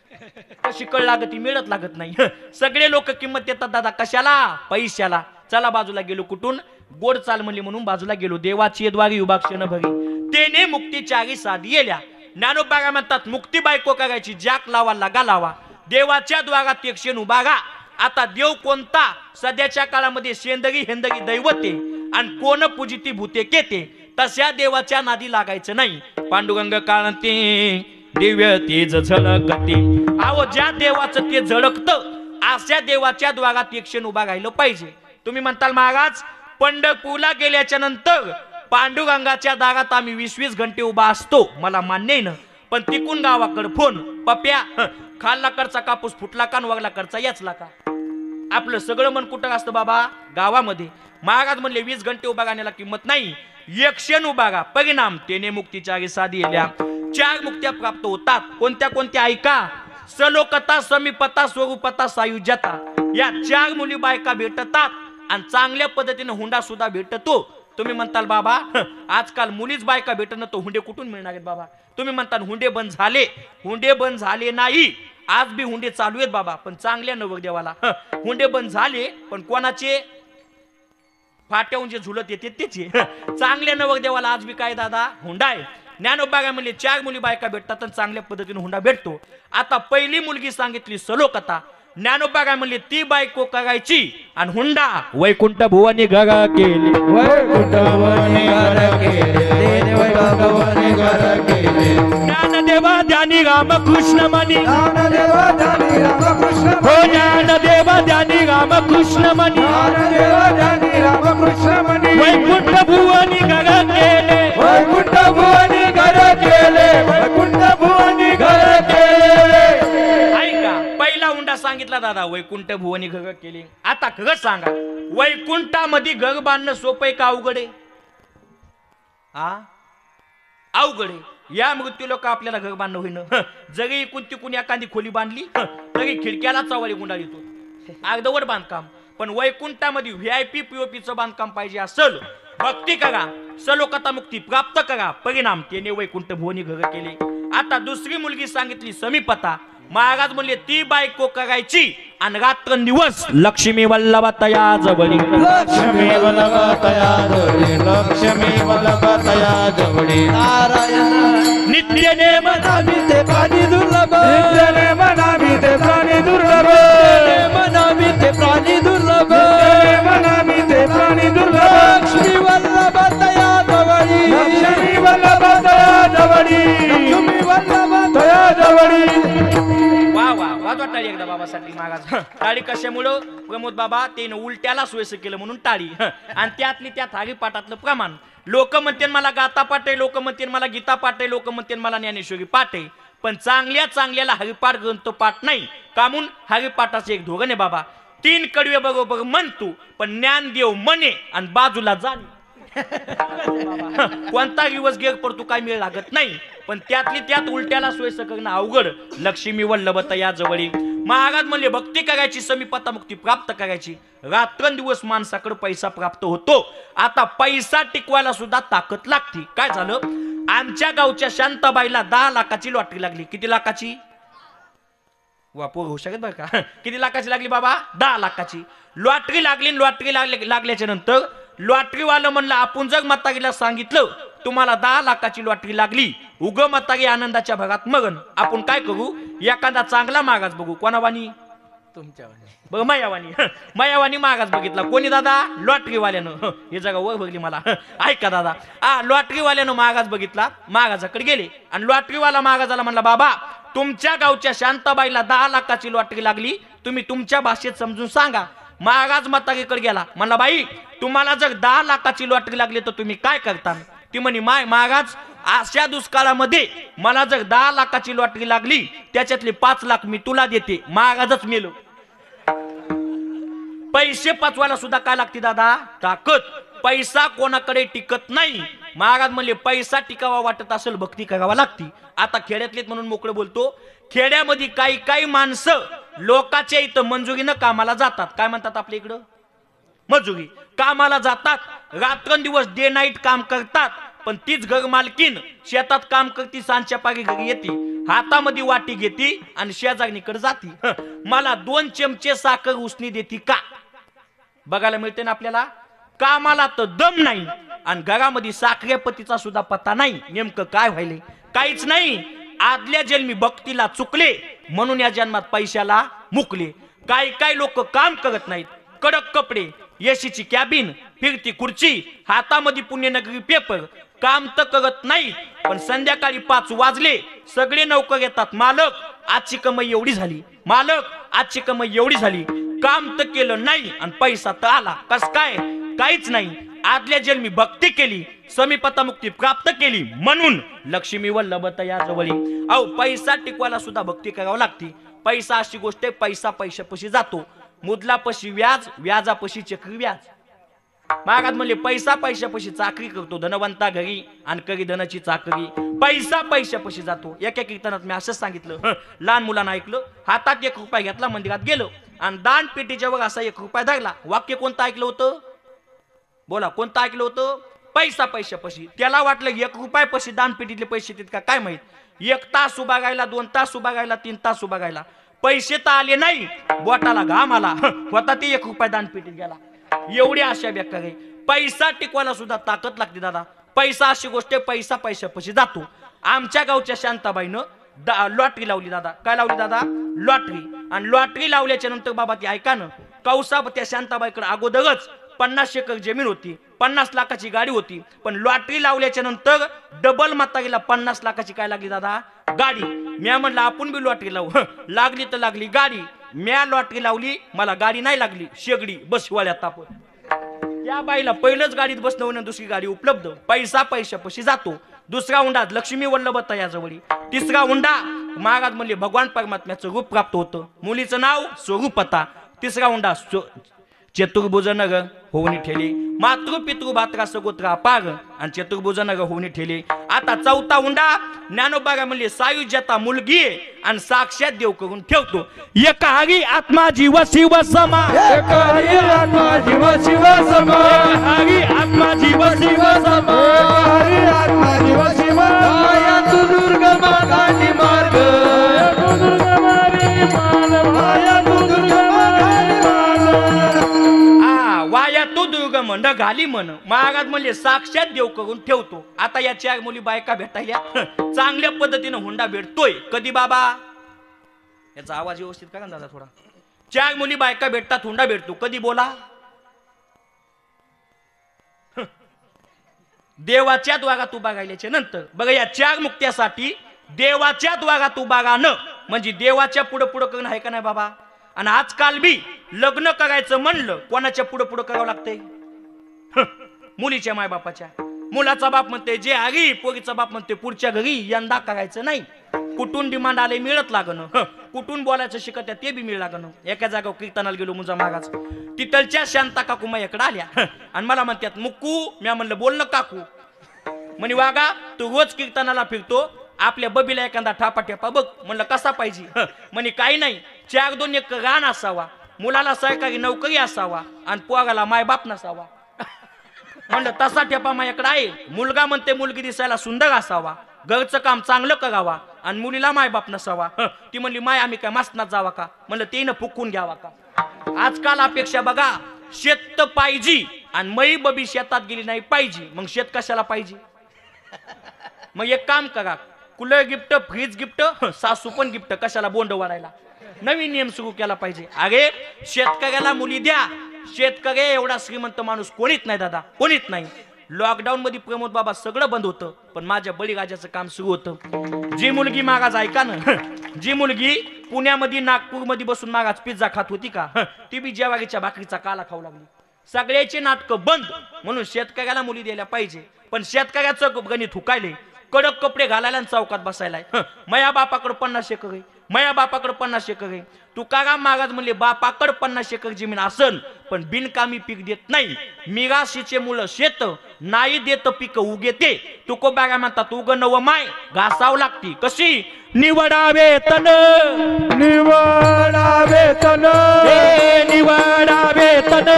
कशी कळ लागत मिळत लागत नाही सगळे लोक किंमत देतात दादा कशाला पैशाला चला बाजूला गेलो कुठून गोड चाल म्हणली म्हणून बाजूला गेलो देवाची द्वारी उभाक्षण भरी तेने मुक्तीचारी साधी येल्या ज्ञानोबा म्हणतात मुक्ती बायको करायची जाक लावा लागा लावा देवाच्या द्वारात एक शेण उभागा आता देव कोणता सध्याच्या काळामध्ये शेंदगी हेंदगी दैवते आणि कोण पूजिती भूते केते तशा देवाच्या नादी लागायचं नाही पांडुरंग काळती दिव्य तेज झळकती. अहो ज्या देवाचं ते झळकतं अशा देवाच्या द्वारात एक क्षण उभा राहिलं पाहिजे. तुम्ही म्हणताल महाराज पंढरपूरला गेल्याच्या नंतर पांडुरंगाच्या दारात आम्ही 20-20 घंटे उभा असतो, मला मान्य आहे ना, पण तिकून गावाकडे फोन पप्या खाल्ला कडचा कापूस फुटला का वगला कडचा याचला का. आपलं सगळं मन कुठं असतं बाबा गावामध्ये. महाराज म्हणले 20 घंटे उभा राहण्याला किंमत नाही, एक क्षण उभा राहा. परिणाम तेने मुक्तीच्या साधी येल्या 4 मुक्त्या प्राप्त होतात. कोणत्या कोणत्या ऐका. सलोकता समीपता स्वरूपता सायुज्यता या 4 मुली बायका भेटतात आणि चांगल्या पद्धतीने हुंडा सुद्धा भेटतो. तुम्ही म्हणताल बाबा आजकाल मुलीच बायका भेटणं तर हुंडे कुठून मिळणार आहेत बाबा. तुम्ही म्हणताल हुंडे बंद झाले, हुंडे बंद झाले नाही, आज बी हुंडे चालू आहेत बाबा, पण चांगल्या नवरदेवाला. हुंडे बंद झाले पण कोणाचे फाट्याहून जे झुलत येते त्याचे. चांगल्या नवरदेवाला आज बी काय दादा हुंडा आहे. ज्ञानोबा म्हणले 4 मुली बायका भेटतात आणि चांगल्या पद्धतीने हुंडा भेटतो. आता पहिली मुलगी सांगितली सलोकता. ज्ञानोबा म्हणले ती बायको करायची आणि हुंडा वैकुंठ भुवनी घरा केली. वैकुंठ भुवनी घर केले, वैकुंठ भुवनी घर केले. ज्ञानदेवा ध्यानी रामकृष्ण मनी, ज्ञानदेवा ध्यानी रामकृष्ण हो ज्ञानदेवा ध्यानी रामकृष्ण मनी, ज्ञानदेवा ध्यानी रामकृष्ण मनी. वैकुंठ भुवनी घरा केले, वैकुंठ भुवनी घर केले, वैकुंठ भुवनी घर केले. ऐका पहिला हुंडा सांगितला दादा वैकुंठ भुवनी घर केले. आता खरं सांगा वैकुंठामध्ये घर बांधणं सोपं आहे का अवघड आहे. अवघड आहे. या मृत्यू लोक आपल्याला घर बांधणं होईन. जरी इकून तिकून एखादी खोली बांधली तरी खिडक्याला चवाळी गुंडा येतो. अर्धवट बांधकाम. पण वैकुंठामध्ये VIP POPचं बांधकाम पाहिजे असेल भक्ती करा, सलोकता मुक्ती प्राप्त करा. परिणाम त्याने वैकुंठ भुवनी घर केले. आता दुसरी मुलगी सांगितली समीपता. महाराज म्हणले ती बायको करायची आणि रात्रंदिवस लक्ष्मी वल्लभतया जवळी. लक्ष्मी वल्लभतया जवळी, लक्ष्मी वल्लभतया जवळी. नारायण नित्य नेम मनामी ते प्राणी दुर्लभ, नित्य नेम मनामी ते प्राणी दुर्लभ, मनामी ते प्राणी दुर्लभ, मनामी ते प्राणी दुर्लभ. लक्ष्मी वल्लभतया जवळी, लक्ष्मी वल्लभतया जवळी, लक्ष्मी वल्लभतया जवळी. वा वा वाजवा टाळी एकदा बाबासाठी महाराज. टाळी कशामुळं प्रमोद बाबा त्यानं उलट्याला सोयीचं केलं म्हणून टाळी. आणि त्यातली त्यात हरिपाठातलं प्रमाण. लोक म्हणते मला गाता पाठ आहे, लोक म्हणते मला गीता पाठ आहे, लोक म्हणते मला ज्ञानेश्वरी पाठ आहे, पण चांगल्या चांगल्याला हरिपाठ ग्रंथ पाठ नाही. का म्हणून हरिपाठाचं एक धोरण आहे बाबा. 3 कडवे बरोबर म्हणतो पण ज्ञानदेव म्हणे आणि बाजूला जाणे. कोणता दिवस गेर पडतो काय मिळ लागत नाही. पण त्यातली त्यात उलट्याला सोयीचं करणं अवघड. लक्ष्मी वल्लभतया जवळी. महाराज म्हणले भक्ती करायची, समीपता मुक्ती प्राप्त करायची. रात्रंदिवस माणसाकडे पैसा प्राप्त होतो. आता पैसा टिकवायला सुद्धा ताकद लागती. काय झालं आमच्या गावच्या शांताबाईला 10 लाखाची लॉटरी लागली. किती लाखाची वापर होऊ शकत बरं का. किती लाखाची लागली बाबा 10 लाखाची लॉटरी लागली. लॉटरी लागल्याच्या नंतर लॉटरीवालं म्हणलं आपण जग म्हातारीला सांगितलं तुम्हाला 10 लाखाची लॉटरी लागली, उग म्हातारी आनंदाच्या भागात मगन. आपण काय करू एखादा चांगला महाराज बघू. कोणावानी तुमच्यावानी बघ मायावानी. मायावानी महाराज बघितला. कोणी दादा लॉटरीवाल्यानं. हे जगा वर बघली मला. ऐका दादा लॉटरीवाल्यानं महाराज बघितला. महाराजाकडे गेले आणि लॉटरीवाला महाराजाला म्हणला बाबा तुमच्या गावच्या शांताबाईला 10 लाखाची लॉटरी लागली, तुम्ही तुमच्या भाषेत समजून सांगा. महाराज म्हातारीकडे गेला. म्हणला बाई तुम्हाला जर 10 लाखाची लॉटरी लागली तर तुम्ही काय करता. ती म्हणे माय महाराज अशा दुष्काळामध्ये मला जर 10 लाखाची लॉटरी लागली त्याच्यातले 5 लाख मी तुला देते. महाराजच मेलो. पैसे पाचवायला सुद्धा काय लागते दादा ताकद. पैसा कोणाकडे टिकत नाही. महाराज म्हणले पैसा टिकावा वाटत असेल भक्ती करावा लागती. आता खेड्यातले म्हणून मोकळं बोलतो. खेड्यामध्ये काही काही माणसं लोकांच्या इथं मंजुरीनं कामाला जातात. काय म्हणतात आपल्या इकडं मजुरी. कामाला जातात रात्रंदिवस डे नाईट काम करतात. पण तीच घर मालकीन शेतात काम करती, सांजच्या पारी घरी येते, हातामध्ये वाटी घेते आणि शेजारणीकडे जाती. मला 2 चमचे साखर उसनी देती का. बघायला मिळते ना आपल्याला. कामाला तर दम नाही आणि घरामध्ये साखरेपतीचा सुद्धा पत्ता नाही. नेमकं काय व्हायले काहीच नाही. आदल्या जन्मी भक्तीला चुकले म्हणून या जन्मात पैशाला मुकले. काही काही लोक काम करत नाहीत. कडक कपडे, एसीची कॅबिन, फिरती खुर्ची, हातामध्ये पुण्यनगरी पेपर, काम तर करत नाही, पण संध्याकाळी 5 वाजले सगळे नौकर येतात, मालक आजची कमाई एवढी झाली, मालक आजची कमाई एवढी झाली. काम तर केलं नाही आणि पैसा तर आला. कस काय? काहीच नाही. आदल्या जन्मी भक्ती केली, समीपता मुक्ती प्राप्त केली, म्हणून लक्ष्मी वल्लभ या जवळी. अहो, पैसा टिकवायला सुद्धा भक्ती करावं लागते. पैसा अशी गोष्ट आहे, पैसा पैशापाशी जातो, मुदलापाशी व्याज, व्याजापाशी चक्री व्याज. महाराज म्हणले पैसा पैशापाशी चाकरी करतो धनवंता घरी आणि करी धनाची चाकरी. पैसा पैशापाशी जातो. एका कीर्तनात मी असंच सांगितलं. लहान मुलांना ऐकलं, हातात 1 रुपया घेतला, मंदिरात गेलो आणि दान पेटीच्या वर असा 1 रुपया धरला. वाक्य कोणतं ऐकलं होतं? बोला, कोणतं ऐकलं होतं? पैसा पैशापाशी. त्याला वाटलं 1 रुपयापाशी दान पेटीतले पैसे देत का काय माहित. 1 तास उभा राहिला, 2 तास उभा राहिला, 3 तास उभा राहिला, पैसे तर आले नाही, बोटाला घाम आला, होता ते 1 रुपया दान पेटीत गेला. एवढी आशा बेकार आहे. पैसा टिकवायला सुद्धा ताकद लागते दादा. पैसा अशी गोष्ट आहे, पैसा पैशापाशी जातो. आमच्या गावच्या शांताबाईनं लॉटरी लावली दादा. काय लावली दादा? लॉटरी. आणि लॉटरी लावल्याच्या नंतर बाबा ती ऐका ना, कौसा त्या शांताबाईकडे अगोदरच 50 एकर जमीन होती, 50 लाखाची गाडी होती, पण लॉटरी लावल्याच्या नंतर डबल म्हातारीला 50 लाखाची काय लागली दादा? गाडी. म्या म्हणलं आपण बी लॉटरी लावू. लागली तर लागली गाडी. म्या लॉटरी लावली, मला गाडी नाही लागली, शेगडी बस वाळ्यात तापत. त्या बाईला पहिलंच गाडीत बसणं, दुसरी गाडी उपलब्ध. पैसा पैशापाशी जातो. दुसरा हुंडा लक्ष्मी वल्लभ याजवळी. तिसरा हुंडा महाराज म्हणले भगवान परमात्म्याचं रूप प्राप्त होतं. मुलीचं नाव स्वरूपता. तिसरा हुंडा चतुर्भुज नगर होऊन ठेले, मातृ पितृ भात्रा सगोत्रा पाग आणि चतुर्भुज नगर होऊन ठेले. आता चौथा हुंडा ज्ञानोबा म्हणले सायुज्यता मुलगी आणि साक्षात देव करून ठेवतो. एका हरी आत्मा जीव शिव समा, एका हरी आत्मा जीव शिव समा, हरी आत्मा जीव शिव समा, हरी आत्मा जीव शिव माया तू दुर्गम गाठी मार्ग, माया तू दुर्गम गाठी मार्ग. वाया तो दुर्गम न घाली म्हण. महाराज म्हणले साक्षात देव करून ठेवतो. आता या 4 मुली बायका भेटायला चांगल्या पद्धतीनं हुंडा भेटतोय. कधी बाबा? याचा आवाज व्यवस्थित करा दादा थोडा. 4 मुली बायका भेटतात, हुंडा भेटतो. कधी बोला? देवाच्या द्वारात उभा राहिल्याच्या नंतर. बघा, या 4 मुक्त्यासाठी देवाच्या द्वारात उभा राहणं म्हणजे देवाच्या पुढं पुढं करणं आहे का नाही बाबा? आणि आजकाल बी लग्न करायचं म्हणलं कोणाच्या पुढं पुढं करावं लागतंय? मुलीच्या मायबापाच्या. मुलाचा बाप म्हणते जे हरी, पोरीचा बाप म्हणते पुढच्या घरी, यंदा करायचं नाही. कुठून डिमांड आले मिळत लागणं, कुठून बोलायचं शिकत ते बी मिळ लागणं. एका जागा कीर्तनाला गेलो मुजा महाराज, तिथलच्या शांता काकू माझ्याकडे आल्या आणि मला म्हणतात मुक्कू. म्या म्हणलं बोल ना काकू. म्हणे वागा तू रोज कीर्तनाला फिरतो, आपल्या बबीला एखादा ठापा ठेपा बघ. म्हणलं कसा पाहिजे? म्हणे काही नाही, 4-2 एकर रान असावा, मुलाला सरकारी नोकरी असावा आणि पोराला मायबाप नसावा. म्हणलं तसा ठेपा माझ्याकडे आहे. मुलगा म्हणते मुलगी दिसायला सुंदर असावा, घरचं काम चांगलं करावा आणि मुलीला मायबाप नसावा. ती म्हणली माय आम्ही काय मसनात जावा का? म्हणलं तेनं फुकून घ्यावा का? आजकाल अपेक्षा बघा, शेत पाहिजे आणि मै बबी शेतात गेली नाही पाहिजे. मग शेत कशाला पाहिजे? मग एक काम करा, कूलर गिफ्ट, फ्रीज गिफ्ट, सासू पण गिफ्ट. कशाला बोंड वाढायला? नवीन नियम सुरू केला पाहिजे. अरे शेतकऱ्याला मुली द्या. शेतकरी एवढा श्रीमंत माणूस कोणीच नाही दादा, कोणीच नाही. लॉकडाऊन मध्ये प्रमोद बाबा सगळं बंद होतं, पण माझ्या बळीराजाचं काम सुरू होतं. जी मुलगी महाराज ऐका ना, जी मुलगी पुण्यामध्ये नागपूरमध्ये बसून महाराज पिझ्झा खात होती का, ती बी ज्वारीच्या भाकरीचा काला खाऊ लागली. सगळ्याची नाटकं बंद. म्हणून शेतकऱ्याला मुली द्यायला पाहिजे. पण शेतकऱ्याचं गणित हुकायले, कडक कपडे घालायला चौकात बसायला. मया बापाकडे 50 एकर आहे, मया बापाकडे 50 एकर आहे. तुकाराम महाराज म्हणले बापाकडे 50 एकर जमीन असन पण बिनकामी पीक देत नाही. मिराशीचे मुलं शेत नाही देत पीक उगेते. तुकोबारा म्हणतात उग नव माय घासावं लागती. कशी? निवडावे तन, निवडावे तन, निवडावे तन,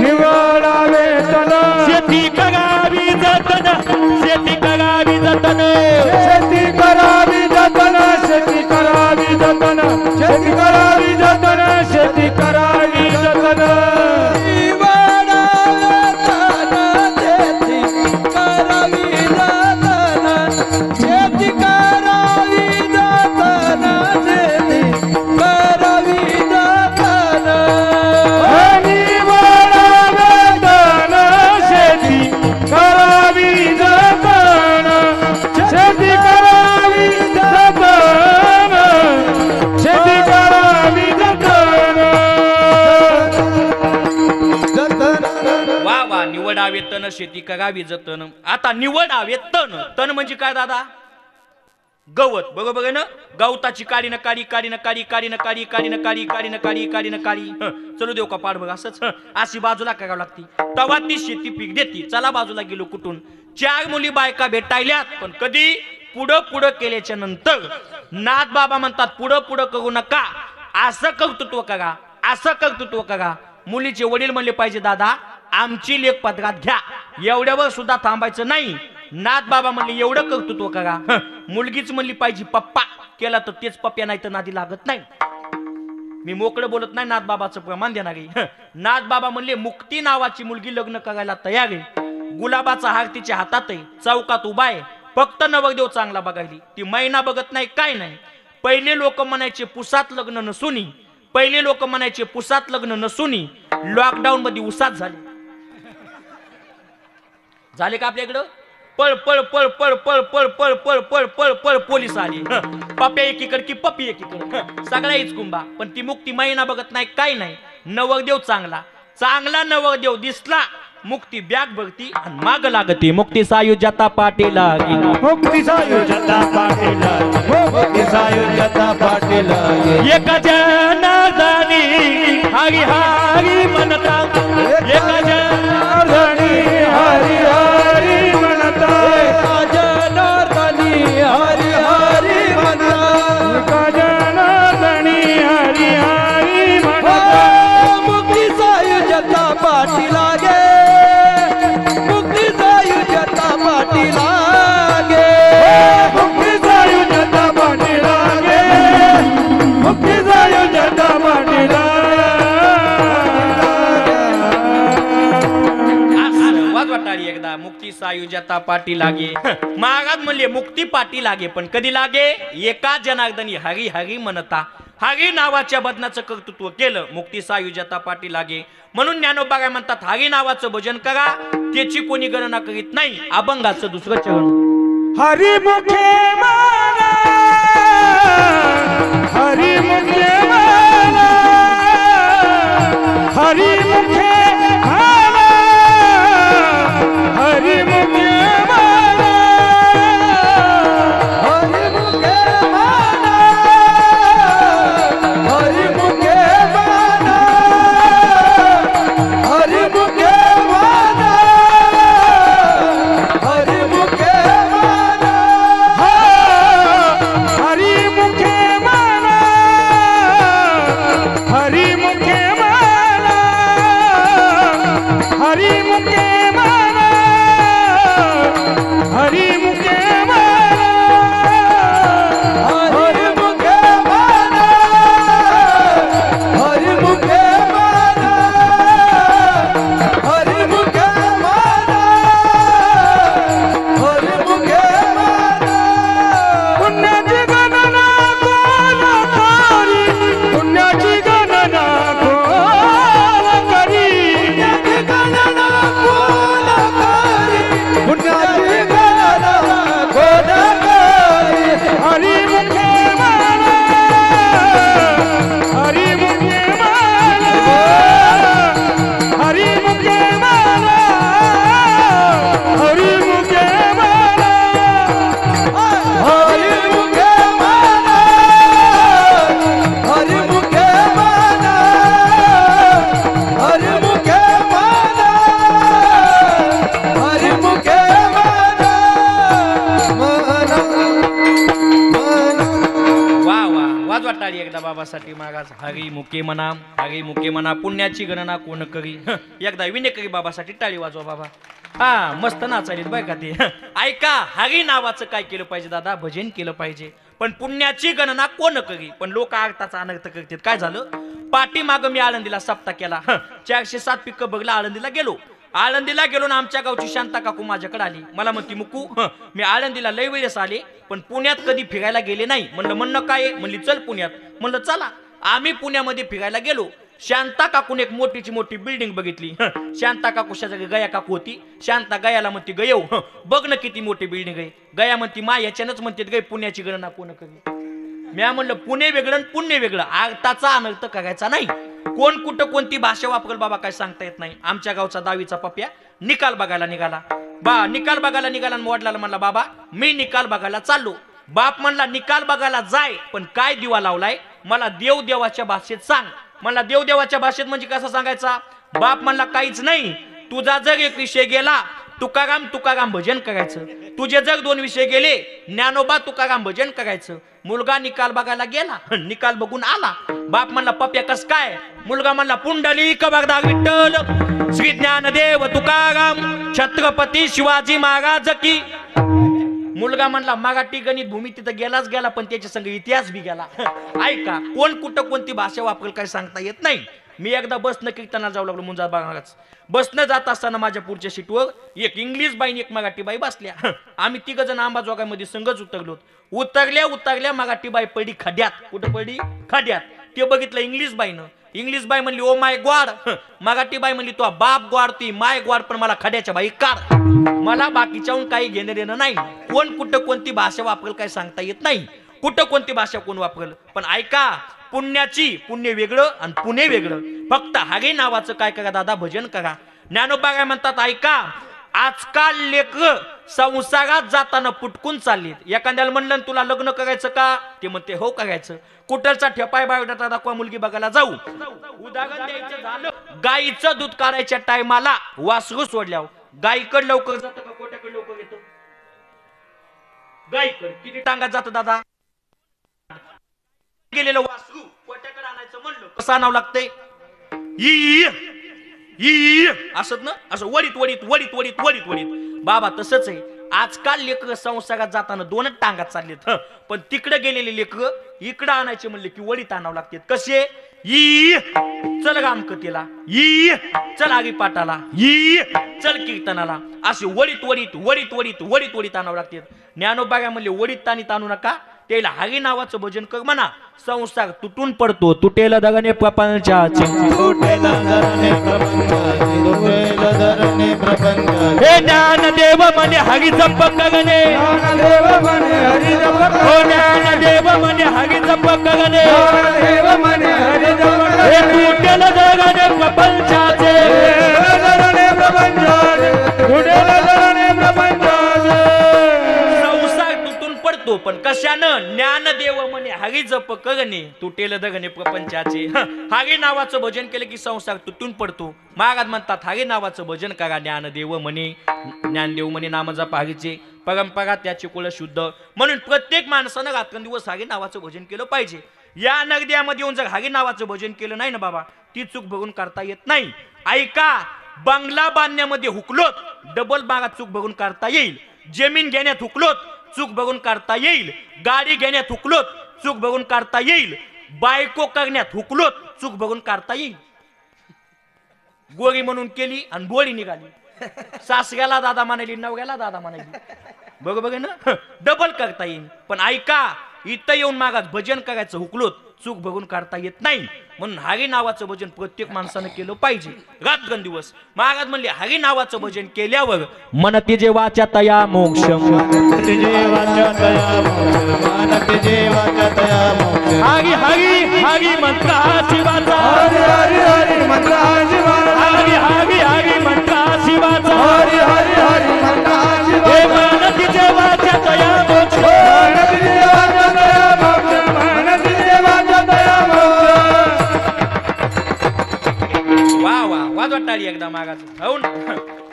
निवडावे तन, शेती करावी जतन, शेती करावी जतन, शेती करावी जतन, शेती करावी जतन, शेती करावी जतन, शेती करावी जतन. करावी जतन. करावे तन शेती करावी जतन. आता निवडावे तन. तन म्हणजे काय दादा? गवत. बरोबर आहे ना? गवताची काडी न काडी काडी न काडी काडी न काडी काडी न काडी काडी न काडी काडी न काडी. चलू देऊ का पाठ बघ असंच. अशी बाजूला करावं लागती तेव्हा ती शेती पीक देती. चला बाजूला गेलो कुठून. 4 मुली बायका भेटायल्यात पण कधी पुढं पुढं केल्याच्या नंतर नाथ बाबा म्हणतात पुढं पुढं करू नका. असं कर्तृत्व करा, असं कर्तृत्व करा. मुलीचे वडील म्हणले पाहिजे दादा आमची लेख पदरात घ्या, एवढ्यावर सुद्धा थांबायचं नाही. नाथ बाबा म्हणले एवढं कर्तृत्व करा. मुलगीच म्हणली पाहिजे पप्पा केला तर तेच पप्प्या नाही तर नादी लागत नाही. मी मोकळं बोलत नाही, नाथ बाबाचं प्रमाण देणारी. नाथ बाबा म्हणले मुक्ती नावाची मुलगी लग्न करायला तयार आहे. गुलाबाचा हार तिच्या हातात आहे, चौकात उभा आहे. फक्त नवरदेव चांगला बघायली. ती महिना बघत नाही काय नाही. पहिले लोक म्हणायचे पुसात लग्न नसुनी, पहिले लोक म्हणायचे पुसात लग्न नसुनी. लॉकडाऊन मध्ये उसात झाले का आपल्याकडं? पळ पळ पळ पळ पळ पळ पळ पळ पळ पळ पळ पोलीस आली. पप्या एकीकडे की पप्पी एकीकडे, सगळा इचकुंबा. पण ती मुक्ती महिना बघत नाही काय नाही. नवरदेव चांगला, चांगला नवरदेव दिसला मुक्ती बॅग बघती आणि माग लागते. मुक्ती सायुज्यता पाटील, मुक्ती सायुज्यता पाटील, मुक्ती सायुज्यता पाटील. एका जनार्दनी हरी हरी म्हणता, एका जनार्दनी हरी हरी म्हणता, एका जनार्दनी हरी हरी म्हणता, एका जनार्दनी हरी हरी म्हणता. मुक्ती सायुज्यता पाटील गे, मुक्ती सायुज्यता पाटील गे, मुक्ती सायुज्यता पाटील गे, मुक्ती सायुज्यता पाटील. वाज वाटाळी एकदा मुक्ती सायुज्यता पाटी लागे. महाराज म्हणले मुक्ती पाटी लागे पण कधी लागे? एका जनार्दनी हरी हरी म्हणता. हरी नावाच्या बदनाचं कर्तृत्व केलं मुक्ती सायुज्यता पाटी लागे. म्हणून ज्ञानोबा काय म्हणतात हरी नावाचं भजन करा, त्याची कोणी गणना करीत नाही. अभंगाचं दुसरं चरण. हरी मुखे माना, हरी मुखे माना, हरी मुखे माना, हरी मुखे माना, हरी मुखे माना, हरी मुखे माना, हरी मुखे माना, हरी मुखे माना, हरी मुखे माना, हरी मुखे माना, हरी मुखे माना, हरी मुखे माना, हरी मुखे माना, हरी मुखे माना, हरी मुखे माना, हरी मुखे माना. पुण्याची गणना कोण करी, पुण्याची गणना कोण करी, पुण्याची गणना कोण करी, पुण्याची गणना कोण करी. हरी मुखे माना, हरी मुखे माना, हरी मुखे माना, हरी मुखे माना, हरी मुखे माना, हरी मुखे माना, हरी मुखे माना, हरी मुखे माना, वा वा वाज वाटाळी एकदा बाबासाठी महाराज. हरी मुके म्हणा, हरी मुके म्हणा, पुण्याची गणना कोण करी. एकदा विनेकरी बाबासाठी टाळी वाजवा बाबा. हा मस्त नाचालीत बाय का ते. ऐका हरी नावाचं काय केलं पाहिजे दादा? भजन केलं पाहिजे. पण पुण्याची गणना कोण करी. पण लोक अर्थाचा अनर्थ करतात. काय झालं? पाठीमाग मी आळंदीला सप्ताह केला. 407 पिकं बघला. आळंदीला गेलो ना आमच्या गावची शांता काकू माझ्याकडे आली. मला म्हणती मुकू मी आळंदीला लय वेळेस आले पण पुण्यात कधी फिरायला गेले नाही. म्हणलं काय? म्हणली चल पुण्यात. म्हणलं चला. आम्ही पुण्यामध्ये फिरायला गेलो. शांता काकूने एक मोठीची मोठी बिल्डिंग बघितली. शांता काकू शेजारी गया काकू होती. शांता गयाला म्हणती गयव बघ ना किती मोठी बिल्डिंग आहे. गया म्हणती मा याच्यानंच म्हणते गय पुण्याची गणना कोण करी. म्या म्हणलं पुणे वेगळं आणि पुण्य वेगळं. अर्थाचा अनर्थ करायचा नाही. कोण कुठं कोणती भाषा वापरेल बाबा काय सांगता येत नाही. आमच्या गावचा 10वीचा पप्या निकाल बघायला निघाला. निकाल बघायला निघाला आणि वडिलाला म्हणला बाबा मी निकाल बघायला चाललो. बाप म्हणला निकाल बघायला जाय पण काय दिवा लावलाय मला देव देवाच्या भाषेत सांग. म्हणला देव देवाच्या भाषेत म्हणजे कसं सांगायचा. बाप म्हणला काहीच नाही तुझा जग एक विषय गेला तुकाराम तुकाराम भजन करायचं. तुझे जग 2 विषय गेले ज्ञानोबा तुकाराम भजन करायचं. मुलगा निकाल बघायला गेला निकाल बघून आला. बाप म्हणला पप्या कस काय. मुलगा म्हणला पुंडलिक वरदा विठ्ठल श्री ज्ञानदेव तुकाराम छत्रपती शिवाजी महाराज की. मुलगा म्हणला मराठी गणित भूमी तिथं गेलाच गेला पण त्याच्या संग इतिहास बी गेला. ऐका कोण कुठं कोणती भाषा वापरेल काय सांगता येत नाही. मी एकदा बसनं कीर्तनाला जाऊ लागलो मुंजा बागाच. बसनं जात असताना माझ्या पुढच्या सीटवर एक इंग्लिश बाई एक मराठी बाई बसल्या. आम्ही 3 जण अंबाजोगाईमध्ये संघच उतरलो. उतरल्या मराठी बाई पडली खड्यात. कुठं पडली खड्यात. ते बघितलं इंग्लिश बाईनं. इंग्लिश बाई म्हणली ओ माय गॉड. मराठी बाई म्हणली तो बाप गॉड ती माय गॉड पण मला खड्याच्या बाई काढ. मला बाकीच्याहून काही घेणं देणं नाही. कोण कुठं कोणती भाषा वापरेल काय सांगता येत नाही. कुठं कोणती भाषा कोण वापरेल पण ऐका पुण्याची पुण्य वेगळं आणि पुणे वेगळं. फक्त हरी नावाचं काय करा दादा भजन करा. ज्ञानोबा काय म्हणतात ऐका आजकाल लेकर संसारात जाताना पुटकून चाललीत. एखाद्याला म्हणलं तुला लग्न करायचं का ते म्हणते हो करायचं. कुठलचा ठेपाय बायोडाटा दाखवा मुलगी बघायला जाऊ. उदाहरण द्यायचं झालं गाईचं दूध काढायच्या टायमाला वासरू सोडल्यावर गाईकड लवकर जातं का कोट्याकडे लवकर येतं. गाईकड किती टांगात जातं दादा. गेलेलं वासरू कोट्याकडे आणायचं म्हणलं कसं आणावं लागतंय असत ना असं वडीत वडीत वडीत वडीत वडीत वडीत. बाबा तसंच आहे आजकाल लेकर संसारात जाताना 2च टांगात चाललेत. पण तिकडे गेलेले लेकर इकडे आणायचे म्हणले की वडीत आणावं लागते. कसे चल गामकतीला चल आगी पाटाला चल कीर्तनाला असे वडीत वडीत वडीत वडीत वडीत वडीत आणावं लागते. ज्ञानोबा म्हणले वडीत तानीत आणू नका त्याला हरी नावाचं भजन कर म्हणा. संसार तुटून पडतो तुटेल दगने प्रपंचाचे हे ज्ञानदेव म्हणे हरी जप गगने हो ज्ञानदेव म्हणे हरी जप गगने हे तुटेल दगने प्रपंचाचे पण कशानं ज्ञानदेव म्हणे हरी जप करणे तुटेल दगने प्रपंचाचे. हरी नावाचं भजन केलं की संसार तुटून पडतो. महाराज म्हणतात हरी नावाचं भजन करा. ज्ञानदेव म्हणे ज्ञानदेव म्हणे नाम जप हरीचे परंपरा त्याचे कुळ शुद्ध. म्हणून प्रत्येक माणसानं रात्रंदिवस हरी नावाचं भजन केलं पाहिजे. या नगद्यामध्ये येऊन जर हरी नावाचं भजन केलं नाही ना बाबा ती चूक भरून काढता येत नाही. ऐका बंगला बांधण्यामध्ये हुकलोत डबल बागा चूक भरून काढता येईल. जमीन घेण्यात हुकलोत चूक बघून काढता येईल. गाडी घेण्यात हुकलोत चूक बघून काढता येईल. बायको करण्यात हुकलोत चूक बघून काढता येईल. गोरी म्हणून केली आणि बोळी निघाली. सासऱ्याला दादा म्हणाली नवऱ्याला दादा म्हणाली. बरोबर आहे ना. डबल करता येईल. पण ऐका इथं येऊन मागात भजन करायचं हुकलोत चूक बघून काढता येत नाही. म्हणून हरी नावाचं भजन प्रत्येक माणसानं केलं पाहिजे रात्रंदिवस. महाराज म्हणले हरी नावाचं भजन केल्यावर मन तिजे वाचा तया मोक्ष हरी हरी हरी मंत्र शिवाचा हरी हरी हरी मंत्र शिवाचा हरी हरी हरी मंत्र शिवाचा हरी हरी हरी मंत्र शिवाचा मन तिजे वाचा तया मोक्ष मन तिजे वाचा तया मोक्ष मन तिजे वाचा तया मोक्ष. वा वा वाजवा टाळी एकदा मागाच. हो ना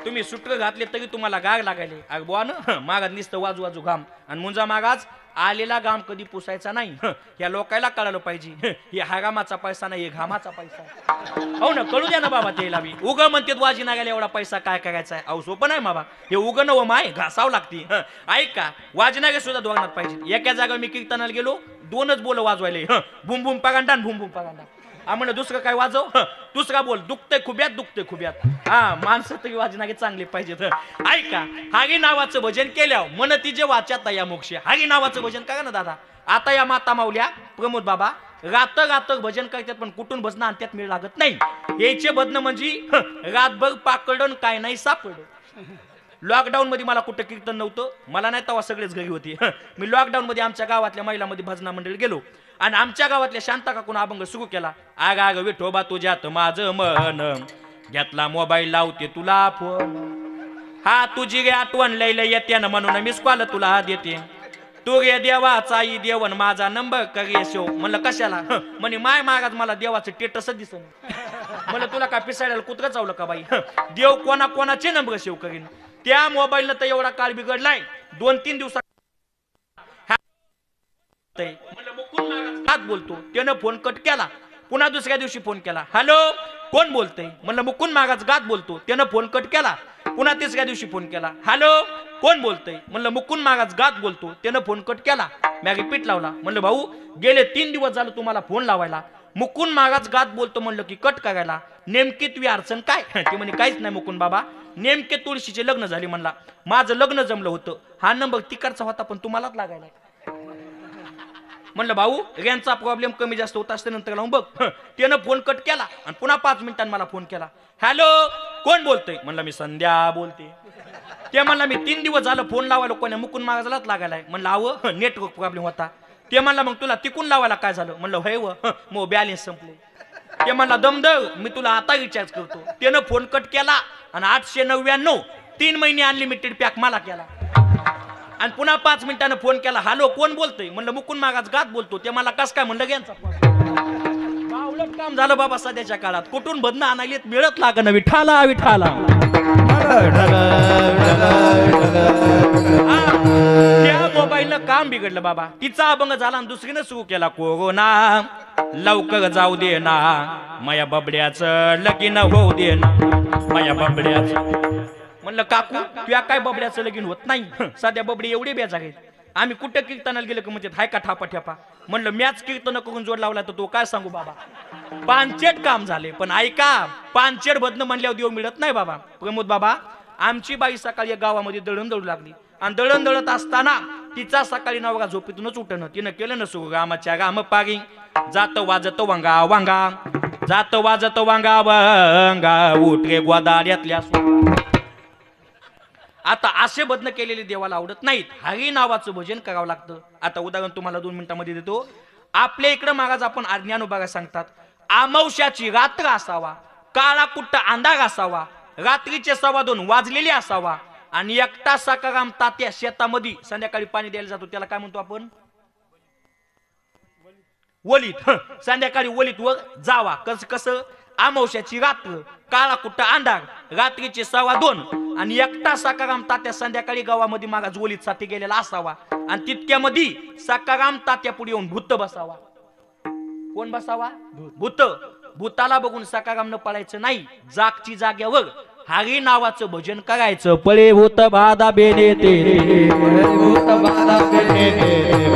तुम्ही सुटक घातले तरी तुम्हाला गाग लागायले. अग बुवा ना मागात नुसतं वाजू वाजू घाम आणि मुंजा मागाच आलेला घाम कधी पुसायचा नाही. या लोकायला कळालं पाहिजे हे हरामाचा पैसा नाही हे घामाचा पैसा. हो ना कळू द्या ना बाबा त्याला बी. उग म्हणते वाजी नागायला एवढा पैसा काय करायचा आहे. अहो सोपं नाही बाबा हे उग नव माय घासावं लागते. ऐका वाजनागे सुद्धा दोघांनात पाहिजे. एका जागा मी कीर्तनाला गेलो 2च बोल वाजवायले भूम भूम पगांडा भूम भूम पगांडा. म्हणलं दुसरं काय वाजव दुसरा बोल दुखते खुब्यात दुखते खुब्यात. हा माणसं तरी वाजनागे चांगले पाहिजेत. ऐका हरी नावाचं भजन केल्यावर मन तिजे वाचा या मोक्ष. हरी नावाचं भजन करा ना दादा. आता या माता माऊल्या प्रमोद बाबा रात रात भजन करतात पण कुठून भजन आणतात मिळ लागत नाही. याचे भजन म्हणजे रातभर पाकडन काय नाही सापड. लॉकडाऊन मध्ये मला कुठं कीर्तन नव्हतं. मला नाही तेव्हा सगळेच घरी होते. मी लॉकडाऊन मध्ये आमच्या गावातल्या महिलांमध्ये भजना मंडळ गेलो आणि आमच्या गावातल्या शांता काकून अभंग सुरू केला. आग आग विठोबा तुझ्यात माझं मन घेतला मोबाईल लावते तुला फोन. हा तुझी गे आठवण लय लय येते ना म्हणून मिस कॉल तुला हा देते. तू गे देवाचा आई देवन माझा नंबर कर शो. म्हणलं कशाला? म्हणे माय मागात मला देवाचं टेटस दिसन. म्हणलं तुला का पिसाळ्याला कुत्र चावलं का बाई? देव कोणा कोणाचे नंबर सेव करीन. त्या मोबाईलनं तर एवढा काळ बिघडलाय 2-3 दिवसात बोलतो त्यानं फोन कट केला. पुन्हा दुसऱ्या दिवशी फोन केला. हॅलो कोण बोलतय? म्हणलं मुकुंद मागाच गात बोलतो. त्यानं फोन कट केला. पुन्हा तिसऱ्या दिवशी फोन केला. हॅलो कोण बोलतय? म्हणलं मुकुंद मागाच गात बोलतो. त्यानं फोन कट केला. मी रिपीट लावला. म्हणलं भाऊ गेले 3 दिवस झालं तुम्हाला फोन लावायला. मुकुंद मागाच गात बोलतो म्हणलं की कट करायला. नेमकी तुझी अडचण काय? ते म्हणे काहीच नाही मुकुंद बाबा, नेमके तुळशीचे लग्न झाले. म्हणला माझं लग्न जमलं होतं. हा नंबर तिकडचा होता पण तुम्हालाच लागायला. म्हणलं भाऊ रेंजचा प्रॉब्लेम कमी जास्त होत असते नंतर लावून बघ. त्यानं फोन कट केला आणि पुन्हा 5 मिनिटांनी मला फोन केला. हॅलो कोण बोलतोय? म्हणलं मी संध्या बोलते. ते म्हणला मी 3 दिवस झालं फोन लावायला कोण्या मुकुंद मागायलाच लागायलाय. म्हणलं अहो नेटवर्क प्रॉब्लेम होता. ते म्हणला मग तुला तिकून लावायला काय झालं? म्हणलं होय व मग बॅलेन्स संपले. ते म्हणला दमदर मी तुला आता रिचार्ज करतो. त्यानं फोन कट केला आणि 899 3 महिने अनलिमिटेड पॅक मला केला. आणि पुन्हा 5 मिनिटांनी फोन केला. हॅलो कोण बोलतोय? म्हणलं मुकुंद मागाच गात बोलतो. ते मला कस काय? म्हणलं यांचा उलट काम झालं बाबा सध्याच्या काळात. कुठून बदना आणायला मिळत लागणं. विठाला विठाला त्या मोबाईलनं काम बिघडलं बाबा. तिचा अभंग झाला आणि दुसरीनं सुरू केला. कोरोना लवकर जाऊ दे ना माया बबड्याचं लगीन होऊ दे ना माया बबड्याचं. म्हणलं काकू तुया काय बबड्याचं लगीन होत नाही. सध्या बबडी एवढे बेजार आहेत. आम्ही कुठं कीर्तनाला गेलो की म्हणते हाय का ठापा ठेपा. म्हणलं मॅच कीर्तन करून जोड लावला तर तो काय सांगू बाबा. पानचेट काम झाले. पण ऐका पानचेट बदन म्हणल्यावर देव मिळत नाही बाबा. प्रमोद बाबा आमची बाई सकाळी या गावामध्ये दळण दळू लागली आणि दळण दळत असताना तिचा सकाळी नवरा झोपेतूनच उठणं. तिनं केलं ना सुरू गामाच्या गाम पागी जात वाजत वांगा वांगा जात वाजत वांगा वांगा उठ रे गोदाड्यातल्या. आता असे बदन केलेले देवाला आवडत नाहीत. हरी नावाचं भजन करावं लागतं. आता उदाहरण तुम्हाला 2 मिनिटांमध्ये देतो. आपल्या इकडं महाराज आपण ज्ञानोबा सांगतात अमावस्याची रात्र असावा, काळा कुट्ट अंधार असावा, रात्रीचे 2:15 वाजलेले असावा आणि एकटा सकाराम तात्या शेतामध्ये संध्याकाळी पाणी द्यायला जातो. त्याला काय म्हणतो आपण? वलीत. संध्याकाळी वलीत वर जावा. कसं अमावस्याची रात्र, काळा कुट्ट अंधार, रात्रीचे 2:15 आणि एकटा सकाराम तात्या संध्याकाळी गावामध्ये मागाज वलीत साठी गेलेला असावा आणि तितक्यामध्ये सकाराम तात्या पुढे येऊन भूत बसावा. कोण बसावा? भूत. भूताला बघून सकाराम न पळायचं नाही. जागची जाग्यावर हरी नावाचं भजन करायचं. पळे भूत बाधा बेने ते भूत बाधा बेने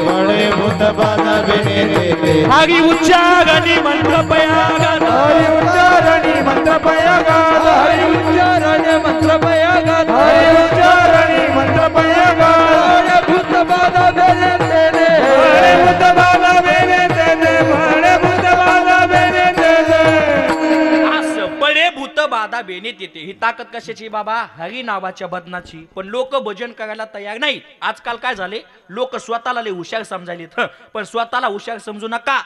पळे भूत बाधा बेने हरी उच्चारणी मंत्र पयागात हरी उच्चारणी मंत्र पयागात हरी उच्चारणी मंत्र पयागात हरी उच्चारणी मंत्र पयागात भूत बाधा बेने ते भूत बाधा बेने ते भूत बाधा बेने भूत बाधा बेनेत येते. ही ताकद कशाची बाबा? हरी नावाच्या बदनाची. पण लोक भजन करायला तयार नाहीत. आजकाल काय झाले लोक स्वतःला लय हुशार समजायलेत. पण स्वतःला हुशार समजू नका.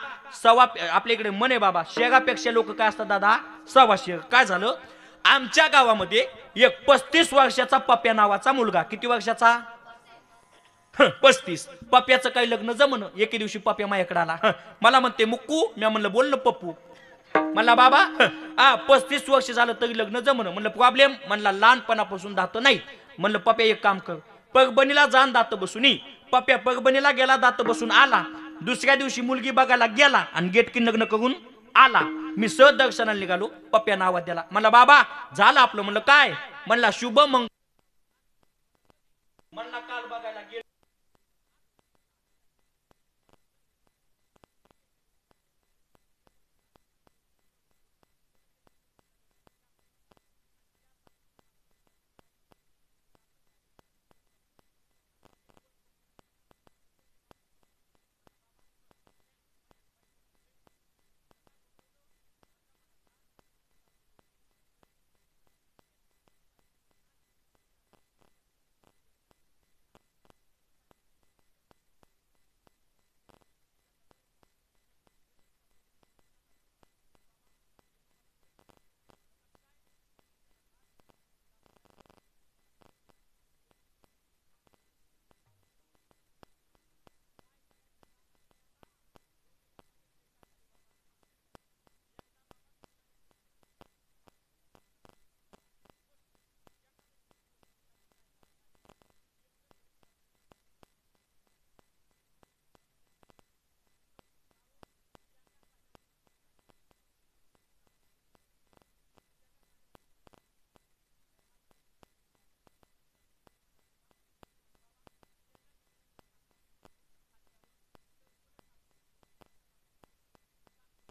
आपल्या इकडे म्हणे बाबा शेरापेक्षा लोक काय असतात दादा? सवा शेर. काय झालं आमच्या गावामध्ये एक 35 वर्षाचा पप्या नावाचा मुलगा. किती वर्षाचा? 35. पप्याचं काही लग्न जमन. एके दिवशी पप्या माझ्याकडे आला. मला म्हणते मुक्कू. मी म्हणलं बोल ना पप्पू. म्हणला बाबा 35 वर्ष झालं तरी लग्न जमणं. म्हणलं प्रॉब्लेम? म्हणला लहानपणापासून दात नाही. म्हणलं पप्या एक काम कर परभणीला जाण दात बसून. पप्या परभणीला गेला दात बसून आला. दुसऱ्या दिवशी मुलगी बघायला गेला आणि गेटकी लग्न करून आला. मी सहज दर्शनाला निघालो. पप्या नावात द्याला. म्हणला बाबा झालं आपलं. म्हणलं काय? म्हणला शुभ मंगल. म्हणला काल बघायला गेलो.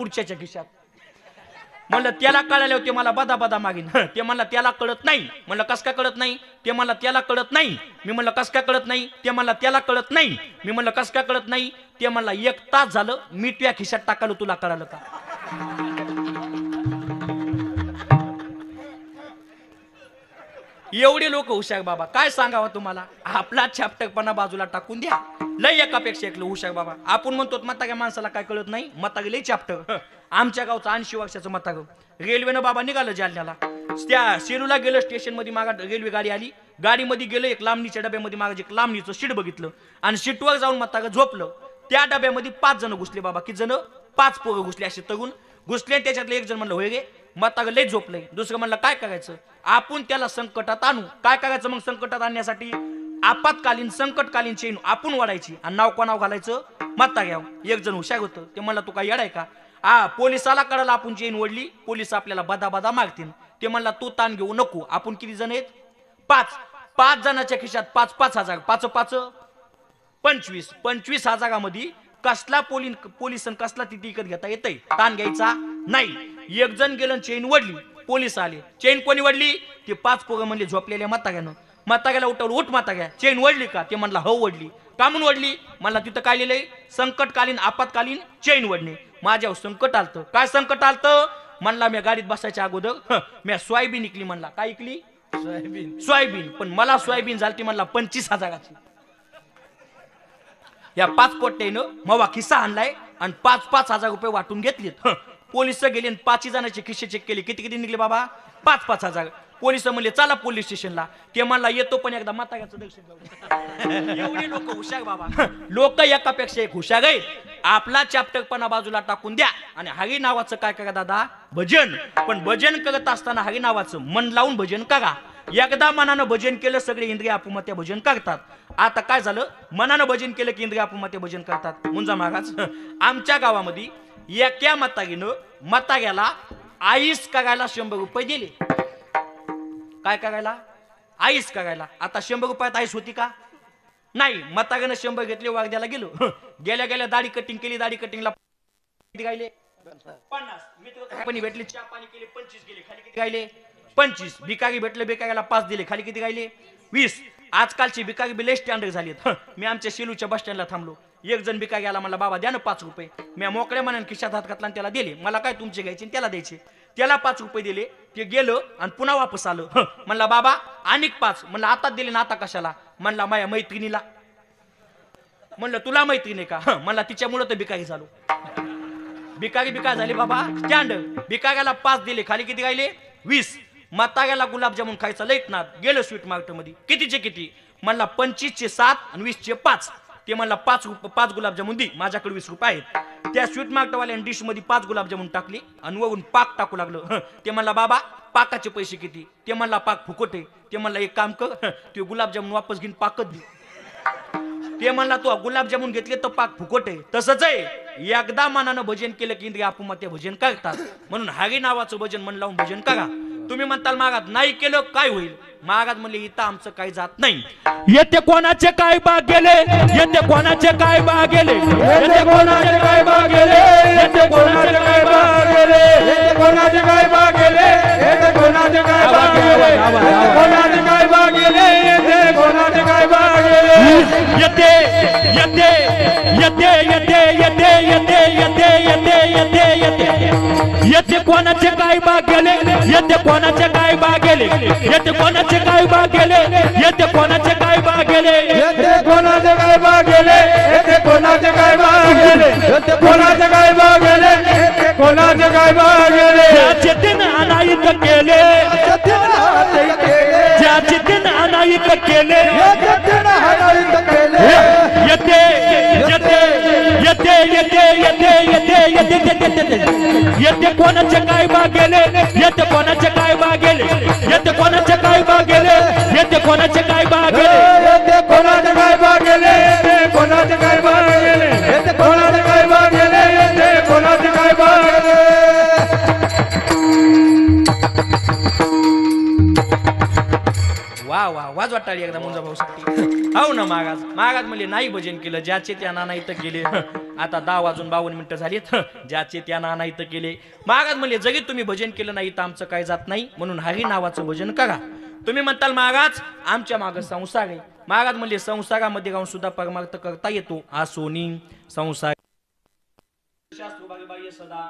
पुढच्याच्या खिशात. म्हणलं त्याला कळाले होते मला बदा बदा मागीन. ते म्हणला त्याला कळत नाही. म्हणलं कस काय कळत नाही? ते म्हणला त्याला कळत नाही. मी म्हणलं कस काय कळत नाही? ते म्हणला त्याला कळत नाही. मी म्हणलं कस काय कळत नाही? ते म्हणला 1 तास झालं मी तुझ्या खिशात टाकालो, तुला कळालं का? एवढे लोक हुशार बाबा, काय सांगावं तुम्हाला. आपला छापटकपणा बाजूला टाकून द्या. लय एकापेक्षा एक हुशार बाबा. आपण म्हणतो म्हाताऱ्या माणसाला काय कळत नाही, म्हातारी लय छापटक. आमच्या गावचं 80 वर्षाचं म्हातारं रेल्वेनं बाबा निघालं जालन्याला. त्या सेलूला गेलं, स्टेशन मध्ये मागा रेल्वे गाडी आली. गाडीमध्ये गेलं, एक लांबणीच्या डब्यामध्ये मागे एक लांबणीचं शीट बघितलं आणि शीटवर जाऊन म्हातारं झोपलं. त्या डब्यामध्ये 5 जण घुसले बाबा. किती जण? 5 पोरं घुसले. असे तरुण घुसले. त्याच्यातलं एक जण म्हणलं होय रे म्हातारं लय झोपलंय. दुसरं म्हणलं काय करायचं? आपण त्याला संकटात आणू. काय करायचं मग संकटात आणण्यासाठी? आपत्कालीन संकटकालीन चेन आपण वाढायची आणि नाव कोणाव घालायचं? म्हाताऱ्यावर. एक जण हुशार होतं. ते म्हणलं तू काय येडाय का? पोलिसाला कळालं आपण चेन ओढली, पोलिस आपल्याला बदा बदा मागतील. ते म्हणला तू ताण घेऊ नको. आपण किती जण आहेत? 5 जणांच्या खिशात 5-5 हजार. 5-5 25. 25,000मध्ये कसला पोलिसन कसला तिथे विकत घेता येतंय? ताण घ्यायचा नाही. एक जण गेलं चेन वडली, पोलीस आले. चेन कोणी वडली? ते 5 पोरं म्हणले झोपलेल्या म्हाताऱ्यानं. म्हाताऱ्याला उठवलं, उठ म्हाताऱ्या, चेन वडली का? ते म्हणला हो वडली. का म्हणून वडली? म्हणला तिथं काय लिहिलंय? संकटकालीन आपत्कालीन चेन वडणे. माझ्यावर संकट आलतं. काय संकट आलतं? म्हणला मी गाडीत बसायच्या अगोदर मी सोयाबीन इकली. म्हणला काय इकली? सोयाबीन. पण मला सोयाबीन झालती म्हणला 25,000ची. या 5 पोट्ट्यानं मवा खिस्सा आणलाय आणि 5-5 हजार रुपये वाटून घेतलेत. पोलिस गेले 5 जणांचे खिस्से चेक केले. किती निघले बाबा? 5-5 हजार. पोलिस म्हणले चला पोलीस स्टेशनला. ते म्हणला येतो पण एकदा म्हाताऱ्याचं दर्शन घेऊ. एवढे लोक हुशार बाबा. लोक एकापेक्षा एक हुशार आहेत. आपला चॅप्टरपणा बाजूला टाकून द्या आणि हरी नावाचं काय करा दादा? भजन. पण भजन करत असताना हरी नावाचं मन लावून भजन करा. एकदा मनानं भजन केलं सगळे इंद्रिय आपुमात्या भजन करतात. आता काय झालं? मनानं भजन केलं की इंद्रिय आपुमात्या भजन करतात. मुंजा महाराज आमच्या गावामध्ये एका म्हाताऱ्याला आईस करायला 100 रुपये दिले. काय करायला? आईस करायला. आता 100 रुपयात आईस होती का? नाही. म्हाताऱ्यानं 100 घेतले. वागद्याला गेलो. गेल्या दाढी कटिंग केली. दाढी कटिंगला किती गायले? 50. मित्र पण भेटले, चहा पाणी केले, 25 गेले. खाली किती गायले? 25. भिकारी भेटले, भिकाऱ्याला 5 दिले. खाली किती गायले? 20. आजकालची भिकारी बी लय स्टँडर्ड झालीत. मी आमच्या शेलूच्या बस स्टँडला थांबलो. एक जण भिकारी आला. मला बाबा द्या ना 5 रुपये. मी मोकळ्या मनाने खिशात हात घातला आणि त्याला दिले. मला काय तुमचे घ्यायचे त्याला द्यायचे. त्याला 5 रुपये दिले. ते गेलं आणि पुन्हा वापस आलं. म्हणला बाबा आणि 5. म्हणलं आता दिले ना, आता कशाला? म्हणला माझ्या मैत्रिणीला. म्हणलं तुला मैत्रिणी का? म्हणला तिच्यामुळे तर भिकारी झालो. भिकारी झाले बाबा स्टँडर्ड. भिकाऱ्याला 5 दिले. खाली किती गायले? 20. म्हाताऱ्याला गुलाबजामुन खायचा लईत ना. गेलं स्वीट मार्केट मध्ये. कितीचे किती? म्हणला 25चे 7 आणि 20चे 5. ते म्हणला 5 गुलाबजामुन दे, माझ्याकडे 20 रुपये आहेत. त्या स्वीट मार्केटवाल्याने डिश मध्ये 5 गुलाबजामुन टाकली आणि वरून पाक टाकू लागलं. ते म्हणला बाबा पाकाचे पैसे किती? ते म्हणला पाक फुकट आहे. ते म्हणला एक काम कर, ते गुलाबजामुन वापस घेऊन पाकच दे. ते म्हणला तू गुलाबजामुन घेतले तर पाक फुकट आहे. तसंच आहे. एकदा मनानं भजन केलं की इंद्रिय आपुमात्या भजन करतात. म्हणून हरी नावाचं भजन मन लावून भजन करा. तुम्ही म्हणताल महाराज नाही केलं काय होईल? महाराज म्हणले इथं आमचं काही जात नाही. येते कोणाचे काय बाग गेले? येते कोणाचे काय बाग गेले? येते कोणाचे काय बाग गेले? येते कोणाचे काय बाग गेले? येते कोणाचे काय बाग गेले? येते कोणाचे काय बाग गेले? कोणाचे काय बाग गेले? येते कोणाचे काय बाग गेले? येते येते येते येते येते येते येते येते येते येते येते कोणाचे काय बाग गेले? येते कोणाचे काय बाग गेले? येते कोणाचे काय बाग गेले? येते कोणाचे काय बाग गेले? येते कोणाचे काय बाग गेले? येते कोणाचे काय बाग गेले? येते कोणाचे काय बाग गेले? येते कोणाचे काय बाग गेले? ज्याचे दिन अनाईत केले, ज्याचे दिन अनाईत केले, येते येते येते येते येते येते येते येते येते कोणाचे काय बाग गेले? येते कोणाचे काय बाग गेले? येते कोणाचे काय बाग गेले? येते कोणाचे काय बाग गेले? येते कोणाचे काय बाग गेले? येते कोणाचे काय बाग गेले? येते कोणाचे काय बाग गेले? येते कोणाचे काय बाग गेले? वा वा वाज वाटाळी एकदा मुंजा भाऊ साठी. हो ना महाराज. महाराज म्हणले नाही भजन केलं ज्याचे त्यांना नाही तर केले. आता 10:52 झालीत. ज्याचे त्या नाना इथं केले. महाराज म्हणले जगी तुम्ही भजन केलं नाही तर आमचं काय जात नाही, म्हणून हरी नावाचं भजन करा. तुम्ही म्हणताल महाराज आमच्या मागं संसार आहे. महाराज म्हणले संसारामध्ये राहून सुद्धा परमार्थ करता येतो. हा सोनी संसार शास्त्र बाई सदा.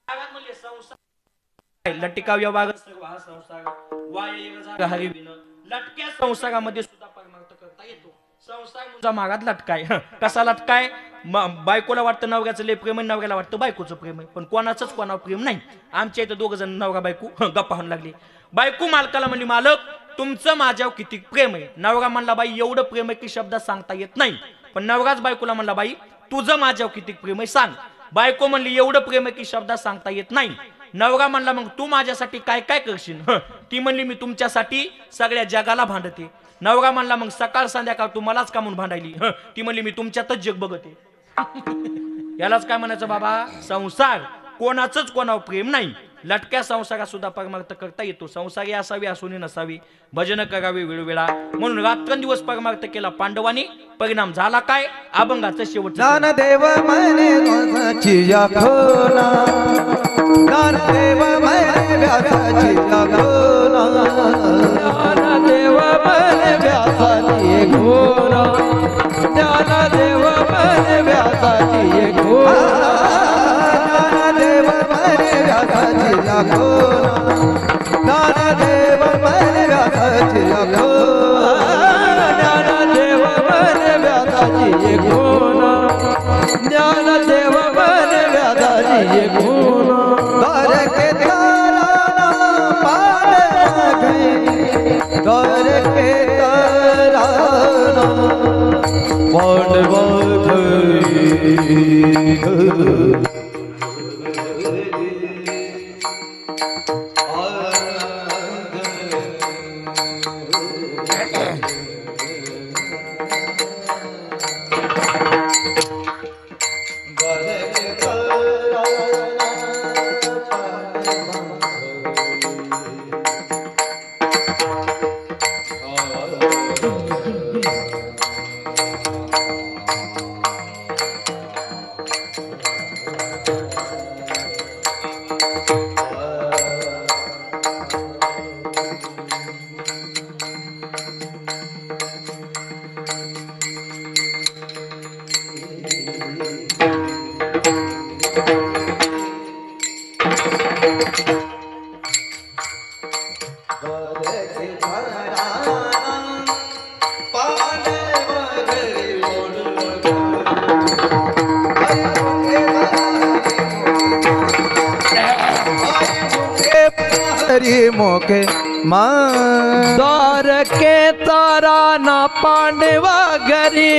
महाराज म्हणले संसार लटिका व्यवहार सर्व हा संसार हरी विन. लटक्या संसारामध्ये सुद्धा परमार्थ करता येतो. संसार म्हणजे महाराज लटकाय. कसा लटकाय? बायकोला वाटतं नवऱ्याचं लय प्रेम आहे, नवऱ्याला वाटतं बायकोचं प्रेम आहे, पण कोणाचंच कोणावर प्रेम नाही. आमच्या इथं 2 जण नवरा बायको गप्पा होऊन लागली. बायको मालकाला म्हणली मालक तुमचं माझ्यावर किती प्रेम आहे. नवरा म्हणला बाई एवढं प्रेम आहे की शब्दात सांगता येत नाही. पण नवराच बायकोला म्हणला बाई तुझं माझ्यावर किती प्रेम आहे सांग. बायको म्हणली एवढं प्रेम आहे की शब्दात सांगता येत नाही. नवरा म्हणला मग तू माझ्यासाठी काय काय करशील. ती म्हणली मी तुमच्यासाठी सगळ्या जगाला भांडते. नवरा म्हणला मग सकाळ संध्याकाळ तू मलाच का म्हणून भांडायली. ती म्हणली मी तुमच्यातच जग बघते. यालाच काय म्हणायचं बाबा संसार. कोणाचंच कोणावर प्रेम नाही. लटक्या संसारात सुद्धा परमार्थ करता येतो. संसारी असावी असुनी नसावी. भजन करावे वेळोवेळा. म्हणून रात्रंदिवस परमार्थ केला पांडवांनी. परिणाम झाला काय? अभंगाचं शेवटचं. ज्ञानदेव म्हणे व्यासाची या खोना, ज्ञानदेव म्हणे व्यासाची या खोना, ज्ञानदेव म्हणे व्यासाची खोना, ज्ञानदेव म्हणे व्यासाची खोना, ज्ञानदेव म्हणे व्यासाची या खोना, ज्ञानदेव म्हणे व्यासाची या खोना, ज्ञानदेव म्हणे व्यासाची खोना, ज्ञानदेव म्हणे व्यासाची खोना. दर के तारा पार गई, दर के तारा पांडवा मोके द्वार के तारा ना पांडवा घरी,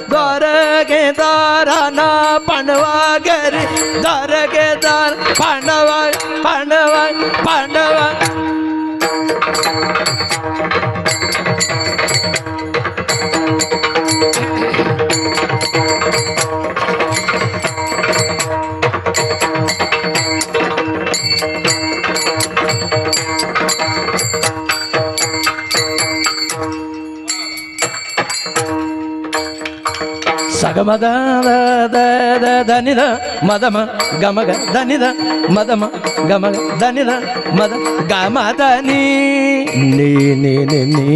द्वार के तारा ना पांडवा घरी, द्वार के तार पांडवा पांडवा पांडवा. సగమద ధనిద మదమ గమగ ధనిద మదమ గమగ ధనిద మద గమదని నీ నీ నీ నీ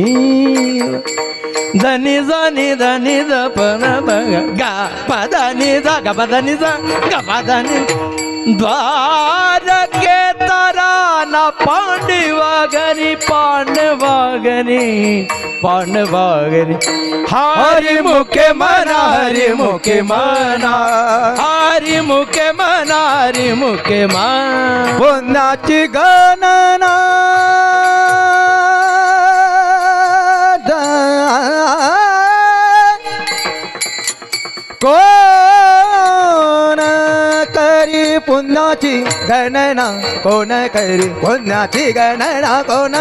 ధని ధని ధని ద పద గ పదని ద గ పదని ద గ పదని. द्वार के तारा ना पांडवा घरी, पांडवा घरी, पांडवा घरी. हरि मुखे मना, हरि मुखे मना, हरि मुखे मना, हरि मुखे मना. पुण्याची गणना कोण करी पुण्याची गणना, कोण करी पुण्याची गणना, कोण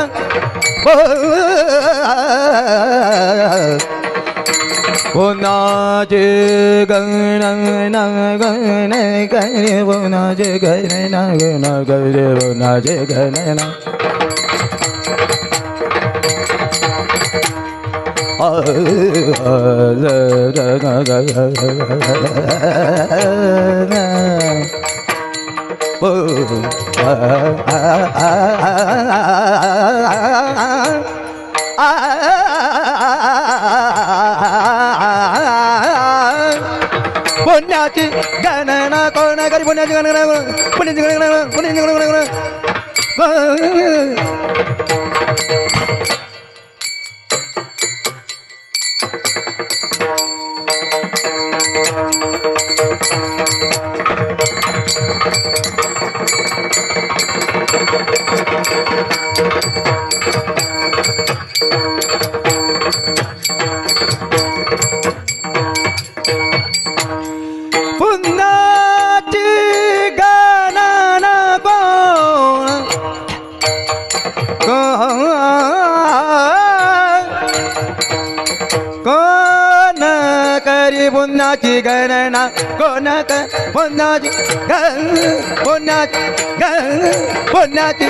पुण्याची गणना गण करी, पुण्याची गणना गण करी, पुण्याची गणना. पुण्याची गणना कोण करी पुण्याची गणना पुण्याची गणना पुण्याची गणना कोण करी पुण्याची गणना कोण पुण्याची पुण्याची पुण्याची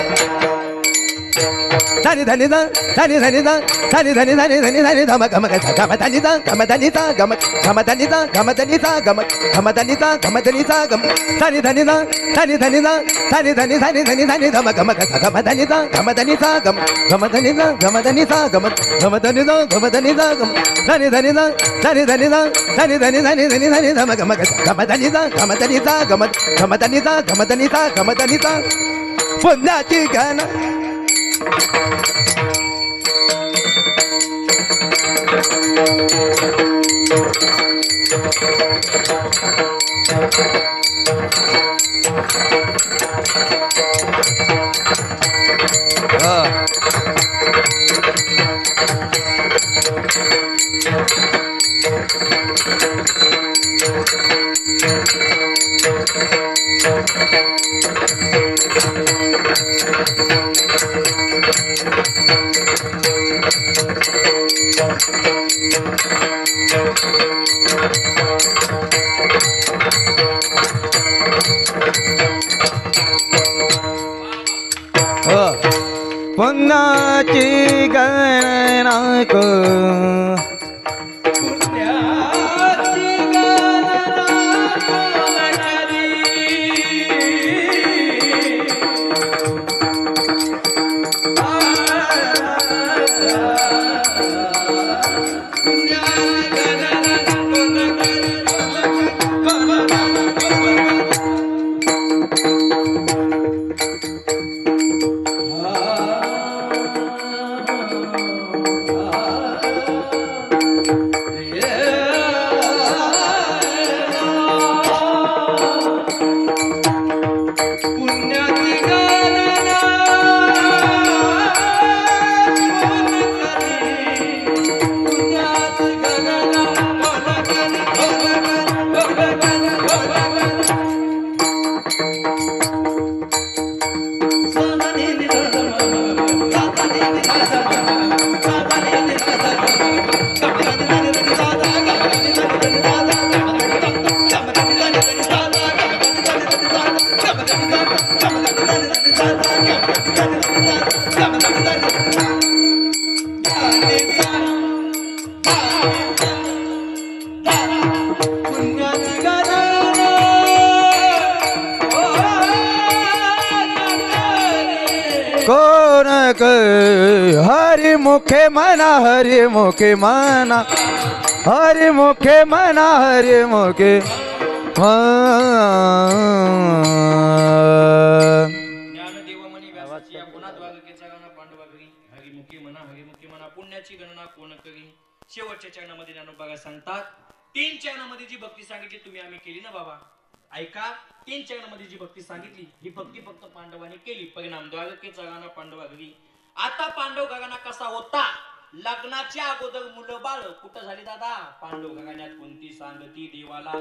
धनी धनी धनी धनी धनी धनी धनी धनी धनी धम गम गम धनी गम धनी गम गम धनी गम धनी गम गम धनी गम धनी गम धनी धनी धनी धनी धनी धनी धनी धनी धनी धम गम गम धनी गम धनी गम गम धनी गम धनी गम गम धनी गम धनी गम धनी धनी धनी धनी धनी धनी धनी धनी धनी धम गम गम धनी गम धनी गम गम धनी गम धनी गम धनी पुण्याची गणना पुण्याची गणना को पुण्याची हरि मुखे मना हरि मुखे मना हरि मुखे मना हरि मुखे ज्ञानदेवमणी व्यासाची या गुणाद्वारकेचा गाणा पांडवागरी हरिमुखी म्हणा पुण्याची गणना कोण करी. शेवटच्या चरणामध्ये ज्ञानोबा सांगतात 3 चरणामध्ये जी भक्ती सांगितली तुम्ही आम्ही केली ना बाबा ऐका. 3 चरणामध्ये जी भक्ती सांगितली ही भक्ती फक्त पांडवांनी केली. परिणाम द्वारकेचा गाणा पांडवागरी. आता पांडव घराणा कसा होता लग्नाच्या अगोदर मुलं बाळ कुठं झाली दादा पांडव घराण्यात कोणती सांगती देवाला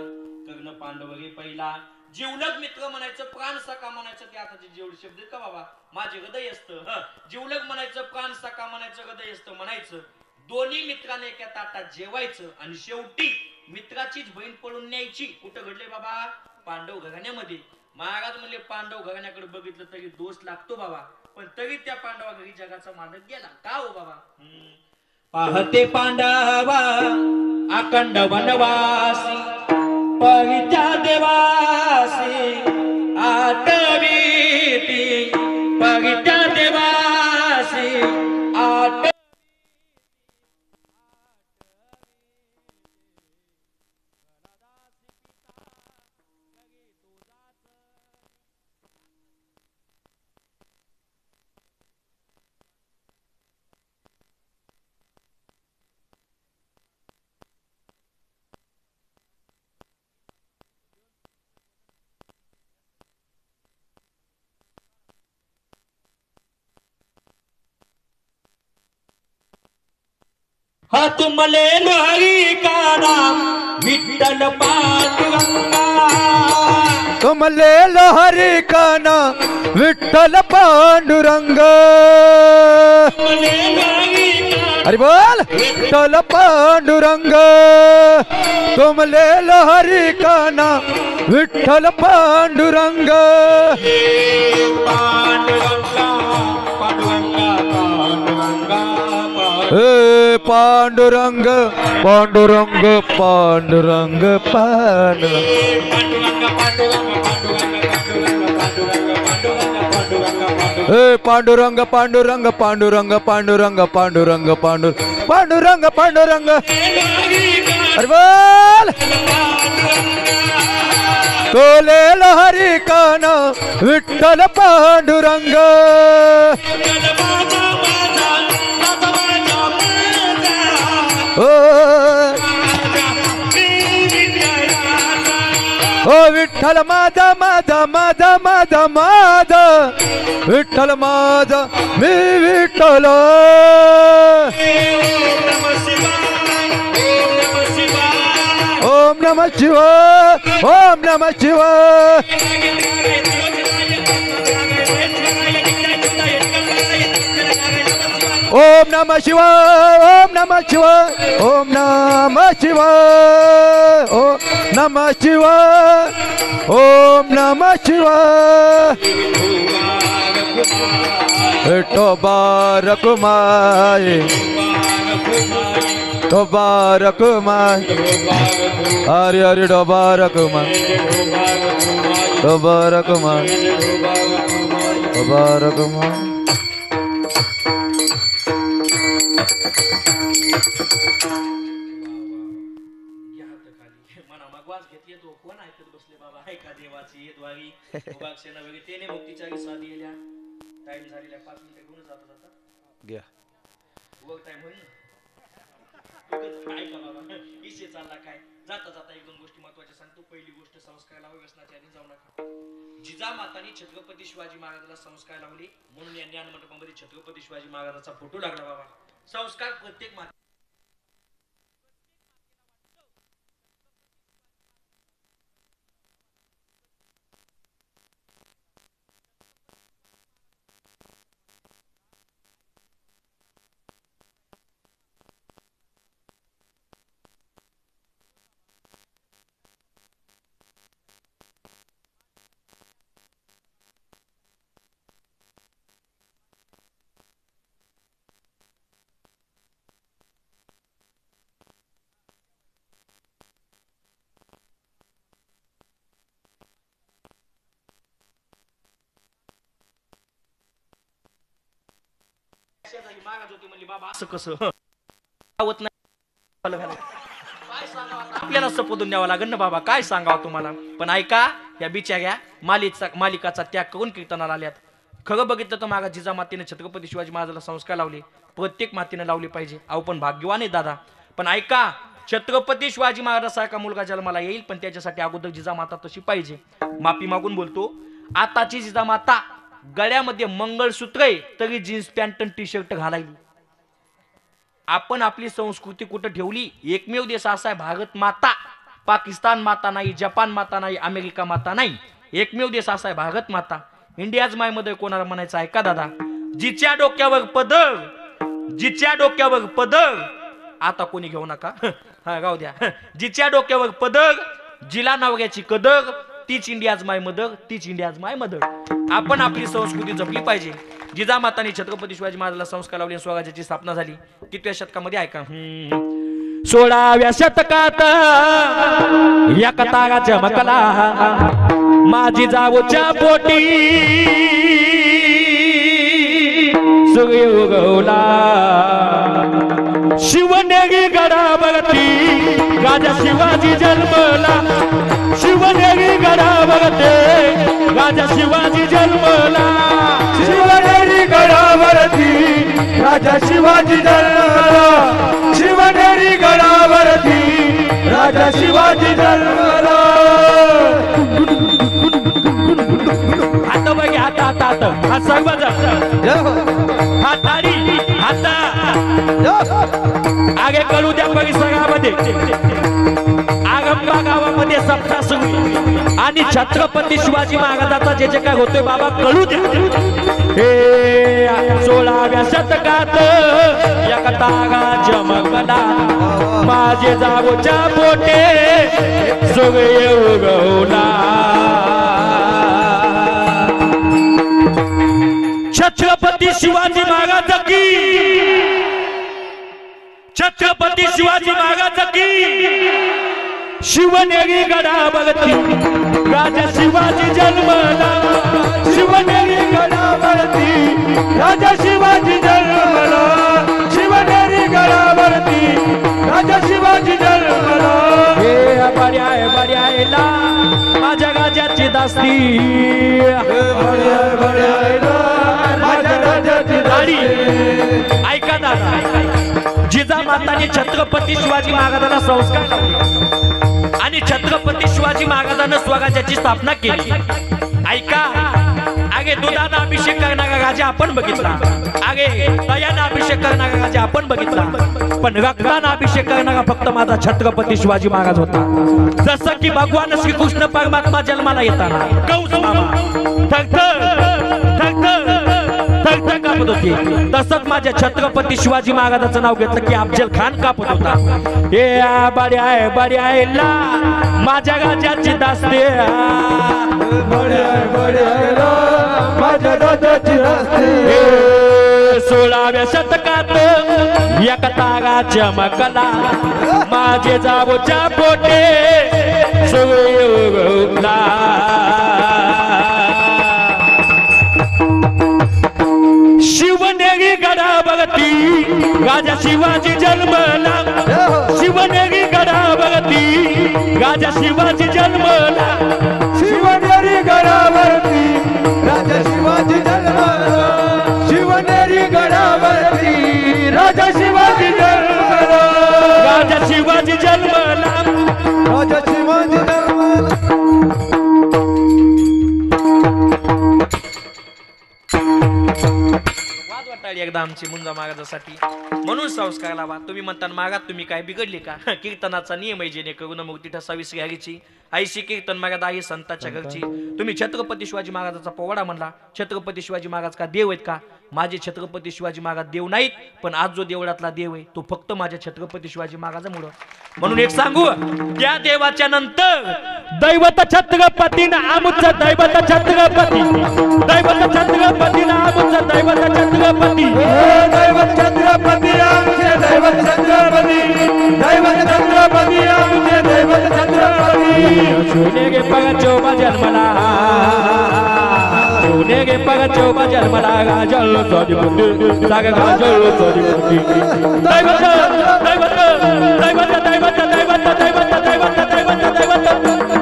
कर्ण पांडवगे पहिला जीवलग मित्र म्हणायचं प्राण सखा म्हणायचं ते आताचे जेवढे शब्द का बाबा माझे हृदय असतं जीवलग म्हणायचं प्राण सखा म्हणायचं हृदय असतं म्हणायचं. दोन्ही मित्राने एका ताटात जेवायचं आणि शेवटी मित्राचीच बहीण पळून न्यायची. कुठं घडले बाबा पांडव घराण्यामध्ये. महाराज म्हणले पांडव घराण्याकडे बघितलं तरी दोष लागतो बाबा पण तरी त्या पांडवा घरी जगाचा मालक गेला का हो बाबा. पाहते पांडवा अखंड वनवासी पवित्या देवासी आठवीती पवित्या देवासी आठ हा तुमले हरी का नाम विठ्ठल पांडुरंगा तुमले हरी का नाम विठ्ठल पांडुरंग तुमले हरी का अरे बोल विठ्ठल पांडुरंग तुमले हरी का नाम विठ्ठल पांडुरंग पांडुरंगा पांडुरंगा पांडुरंगा हे पांडुरंग पांडुरंग पांडुरंग पांडुरंग हे पांडुरंग पांडुरंग पांडुरंग पांडुरंग पांडुरंग पांडुरंग पांडुरंग अरे बोल तोले हरी कान विठ्ठल पांडुरंग ओ विठ्ठल माझा माझा माझा माझा माझा विठ्ठल माझा मी विठ्ठल ओम नमः शिवाय ओम नमः शिवाय ओम नमः शिवाय ओम नमः शिवाय ओम नमः शिवाय ओम नमः शिवाय ओम नमः शिवाय तो बारक माय तो बारक माय हरि हरि तो बारक माय तो बारक माय तो बारक माय घ्या काय जाता जाता एक दोन गोष्टी महत्वाच्या सांगतो. पहिली गोष्ट संस्कार लावा, व्यसनाच्या आधी जाऊ नका. जिजामातांनी छत्रपती शिवाजी महाराजांना संस्कार लावले म्हणून या ज्ञान मंडपामध्ये छत्रपती शिवाजी महाराजांचा फोटो लागला. बाबा संस्कार प्रत्येक माता महाराज होते म्हणले बाबा असं कसं आवत नाही आपल्याला सपोदून द्यावं लागेल ना बाबा. काय सांगावं तुम्हाला. पण ऐका या बिचाऱ्या मालिकाचा त्याग करून कीर्तनाला आल्यात. खरं बघितलं तर मागा जिजामातेने छत्रपती शिवाजी महाराजांना संस्कार लावले. प्रत्येक मातेने लावले पाहिजे. अहो पण भाग्यवान आहे दादा. पण ऐका छत्रपती शिवाजी महाराजांसारखा मुलगा जन्माला येईल पण त्याच्यासाठी अगोदर जिजामाता तशी पाहिजे. माफी मागून बोलतो. आताची जिजामाता गळ्यामध्ये मंगळसूत्र आहे तरी जीन्स पॅन्ट टी शर्ट घालायली. आपण आपली संस्कृती कुठं ठेवली. एकमेव देश असा आहे भारत माता. पाकिस्तान माता नाही, जपान माता नाही, अमेरिका माता नाही. एकमेव देश असा आहे भारत माता. इंडियाज माय मध्ये कोणाला म्हणायचं आहे का दादा. जिच्या डोक्यावर पदर, जिच्या डोक्यावर पदर आता कोणी घेऊ नका हा गाव द्या. जिच्या डोक्यावर पदर, जिला नवऱ्याची कदर, तीच इंडियाज माय मदर, तीच इंडियाज माय मदर. आपण आपली संस्कृती जपली पाहिजे. जिजामातांनी छत्रपती शिवाजी महाराजांना संस्कार लावले, स्वराज्याची स्थापना झाली. कितव्या शतकामध्ये ऐका. 16व्या शतकात या कतारा चमकला, माझी जाऊच्या पोटी सूर्य उगवला. शिवनेरी गडावरती राजा शिवाजी जन्मला. शिवनेरी गडावरती राजा शिवाजी जन्मला. शिवनेरी गडावरती राजा शिवाजी जन्मला. शिवनेरी गडावरती राजा शिवाजी जन्मला. आता बघ, आता हा सर्वजण हा तारी आता आगे कळू द्या परिसरामध्ये. आगंबा गावामध्ये सप्ताह सुरू आणि छत्रपती शिवाजी महाराजांचा जे जे काय होतोय बाबा कळू द्या. हे 16व्या शतकात या कतारा चमकला, माझे जागोच्या पोटे सूर्य उगवला. छत्रपती शिवाजी महाराज की, छत्रपती शिवाजी महाराज की. शिवनेरी गडावरती राजा शिवाजी जन्मला. शिवनेरी गडावरती राजा शिवाजी जन्मला. शिवनेरी गडावरती राजा शिवाजी जन्मला. हे बड्याला माझ्या राजाची दास्ती. माझ्या राजाची दाढी. ऐका दादा, जिजामातांनी छत्रपती शिवाजी महाराजांना संस्कार लावले आणि छत्रपती शिवाजी महाराजांना स्वराज्याची स्थापना केली. ऐका, आगे दुधाचा अभिषेक करणारा राजा आपण बघितला, आगे दयाना अभिषेक करणारा राजा आपण बघितला, पण रक्ताना अभिषेक करणारा फक्त माझा छत्रपती शिवाजी महाराज होता. जसं की भगवान श्रीकृष्ण परमात्मा जन्माला येताना कौस मामा थरथर कापत होती, तसंच माझ्या छत्रपती शिवाजी महाराजांचं नाव घेतलं की अफजल खान कापत होता. हे बड्याला माझ्या राजाची दास्ते. माझ्या राजाची दास्ती. 16व्या शतकात या कतारा चमकला, माझे जागोच्या पोटे सूर्य उगवला. शिवनेरी गडावरती राजा शिवाजी जन्मला. शिवनेरी गडावरती राजा शिवाजी जन्मला. शिवनेरी गडावरती राजा शिवाजी जन्मला. शिवनेरी गडावरती राजा शिवाजी जन्मला. राजा शिवाजी जन्मला. राजा शिवाजी जन्मला. एकदा आमची मुंजा महाराजासाठी म्हणून संस्कार लावा. तुम्ही म्हणता महाराज तुम्ही काय बिघडले का? कीर्तनाचा नियम आहे जेणेकरून मूर्ती ठसावी श्रीहरीची. आईशी कीर्तन महाराज आहे संतांच्या घरची. तुम्ही छत्रपती शिवाजी महाराजाचा पोवाडा म्हणला. छत्रपती शिवाजी महाराज का देव आहेत का? माझे छत्रपती शिवाजी महाराज देव नाहीत, पण आज जो देवळातला देव आहे तो फक्त माझ्या छत्रपती शिवाजी महाराजामुळं. म्हणून एक सांगू, त्या देवाच्या नंतर दैवत छत्रपती ना आमचं दैवत छत्रपती. दैवत छत्रपती ना आमचं दैवत छत्रपती. दैवत छत्रपती आमचे दैवत छत्रपती. दैवत छत्रपती आमचे दैवत छत्रपती. सोनेगे पग चोबा जन्मला. सोनेगे पग चोबा जन्मला. गाजल सोनीपती साग गाजल सोनीपती. दैवत दैवत दैवत दैवत दैवत दैवत दैवत दैवत दैवत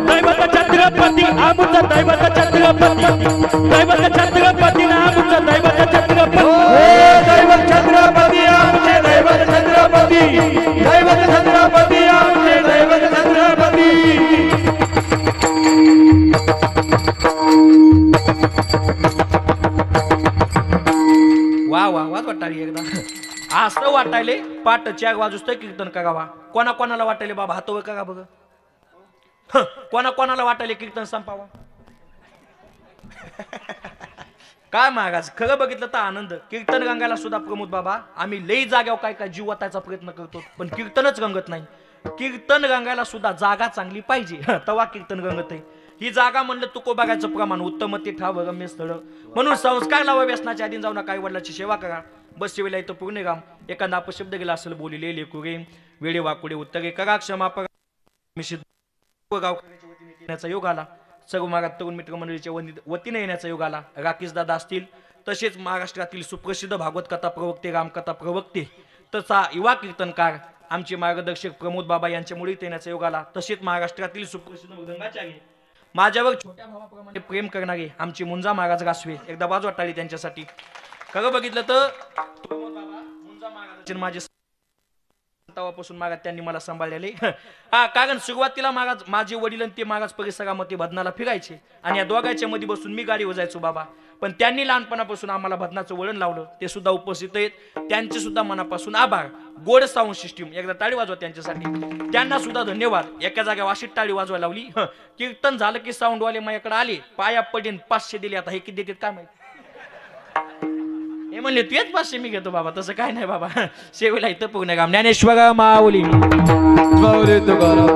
दैवत छत्रपती आमचं दैवत छत्रपती. दैवत छत्रपती आमचं दैवत छत्रपती. दैवत छत्रपती आमचे दैवत छत्रपती. दैवत छत्रपती आमचे दैवत छत्रपती. वा वा वाच वाटाली एकदा. असं वाटायले पाट 4 वाजूस तर कीर्तन करावा. कोणा कोणाला वाटायले बाबा हातवर करा बघ. कोणा कोणाला वाटायले कीर्तन संपावा. काय महाराज खरं बघितलं तर आनंद. कीर्तन गंगाला सुद्धा प्रमोद बाबा आम्ही लई जाग्यावर काय काय जीव वाटायचा प्रयत्न करतो, पण कीर्तनच गंगत नाही. कीर्तन गंगाला सुद्धा जागा चांगली पाहिजे तेव्हा कीर्तन गंगत आहे. ही जागा म्हणलं तुकोबागाचं प्रमाण उत्तम ते ठाव रम्य स्थळ म्हणून संस्कार लावा, व्यसनाच्या आधी जाऊ नका, आई वडिलाची सेवा करा. बस सेवेला इथं पूर्ण राम. एखादा अपशब्द गेला असेल बोलिले लेकुरे वेळे वाकुडे उत्तरे करा क्षमा परा. गावकऱ्याच्या वतीने येण्याचा योग आला. सर्व महाराज तरुण मित्र मंडळीच्या वतीने येण्याचा योग आला. राकेश दादा असतील, तसेच महाराष्ट्रातील सुप्रसिद्ध भागवत कथा प्रवक्ते, रामकथा प्रवक्ते, तसा युवा कीर्तनकार आमचे मार्गदर्शक प्रमोद बाबा यांच्यामुळे येण्याचा योग आला. तसेच महाराष्ट्रातील सुप्रसिद्ध मृदंगाचार्य, माझ्यावर छोट्या भावाप्रमाणे प्रेम करणारे आमचे मुंजा महाराज गासवे, एकदा बाजू वाटाळी त्यांच्यासाठी. खरं बघितलं तर प्रमोद बाबा मुंजा महाराजांचे माझे तेव्हापासून महाराज त्यांनी मला सांभाळलेले. हा, कारण सुरुवातीला महाराज माझे वडील आणि ते महाराज परिसरामध्ये भजनाला फिरायचे आणि या दोघांच्या मध्ये बसून मी गाडीवर जायचो बाबा. पण त्यांनी लहानपणापासून आम्हाला भजनाचं वळण लावलं. ते सुद्धा उपस्थित आहेत, त्यांचे सुद्धा मनापासून आभार. गोड साऊंड सिस्टीम, एकदा टाळी वाजवा त्यांच्यासाठी. त्यांना सुद्धा धन्यवाद. एका जागेवर अशी टाळी वाजवायला लावली. कीर्तन झालं की साऊंडवाले माझ्याकडे आले, पाया पडीन 500 दिले. आता हे किती देतात काय माहिती. हे म्हणले तुझेच 500 मी घेतो बाबा. तसं काय नाही बाबा, सेवेला इथं पूर्ण काम. ज्ञानेश्वर माऊली.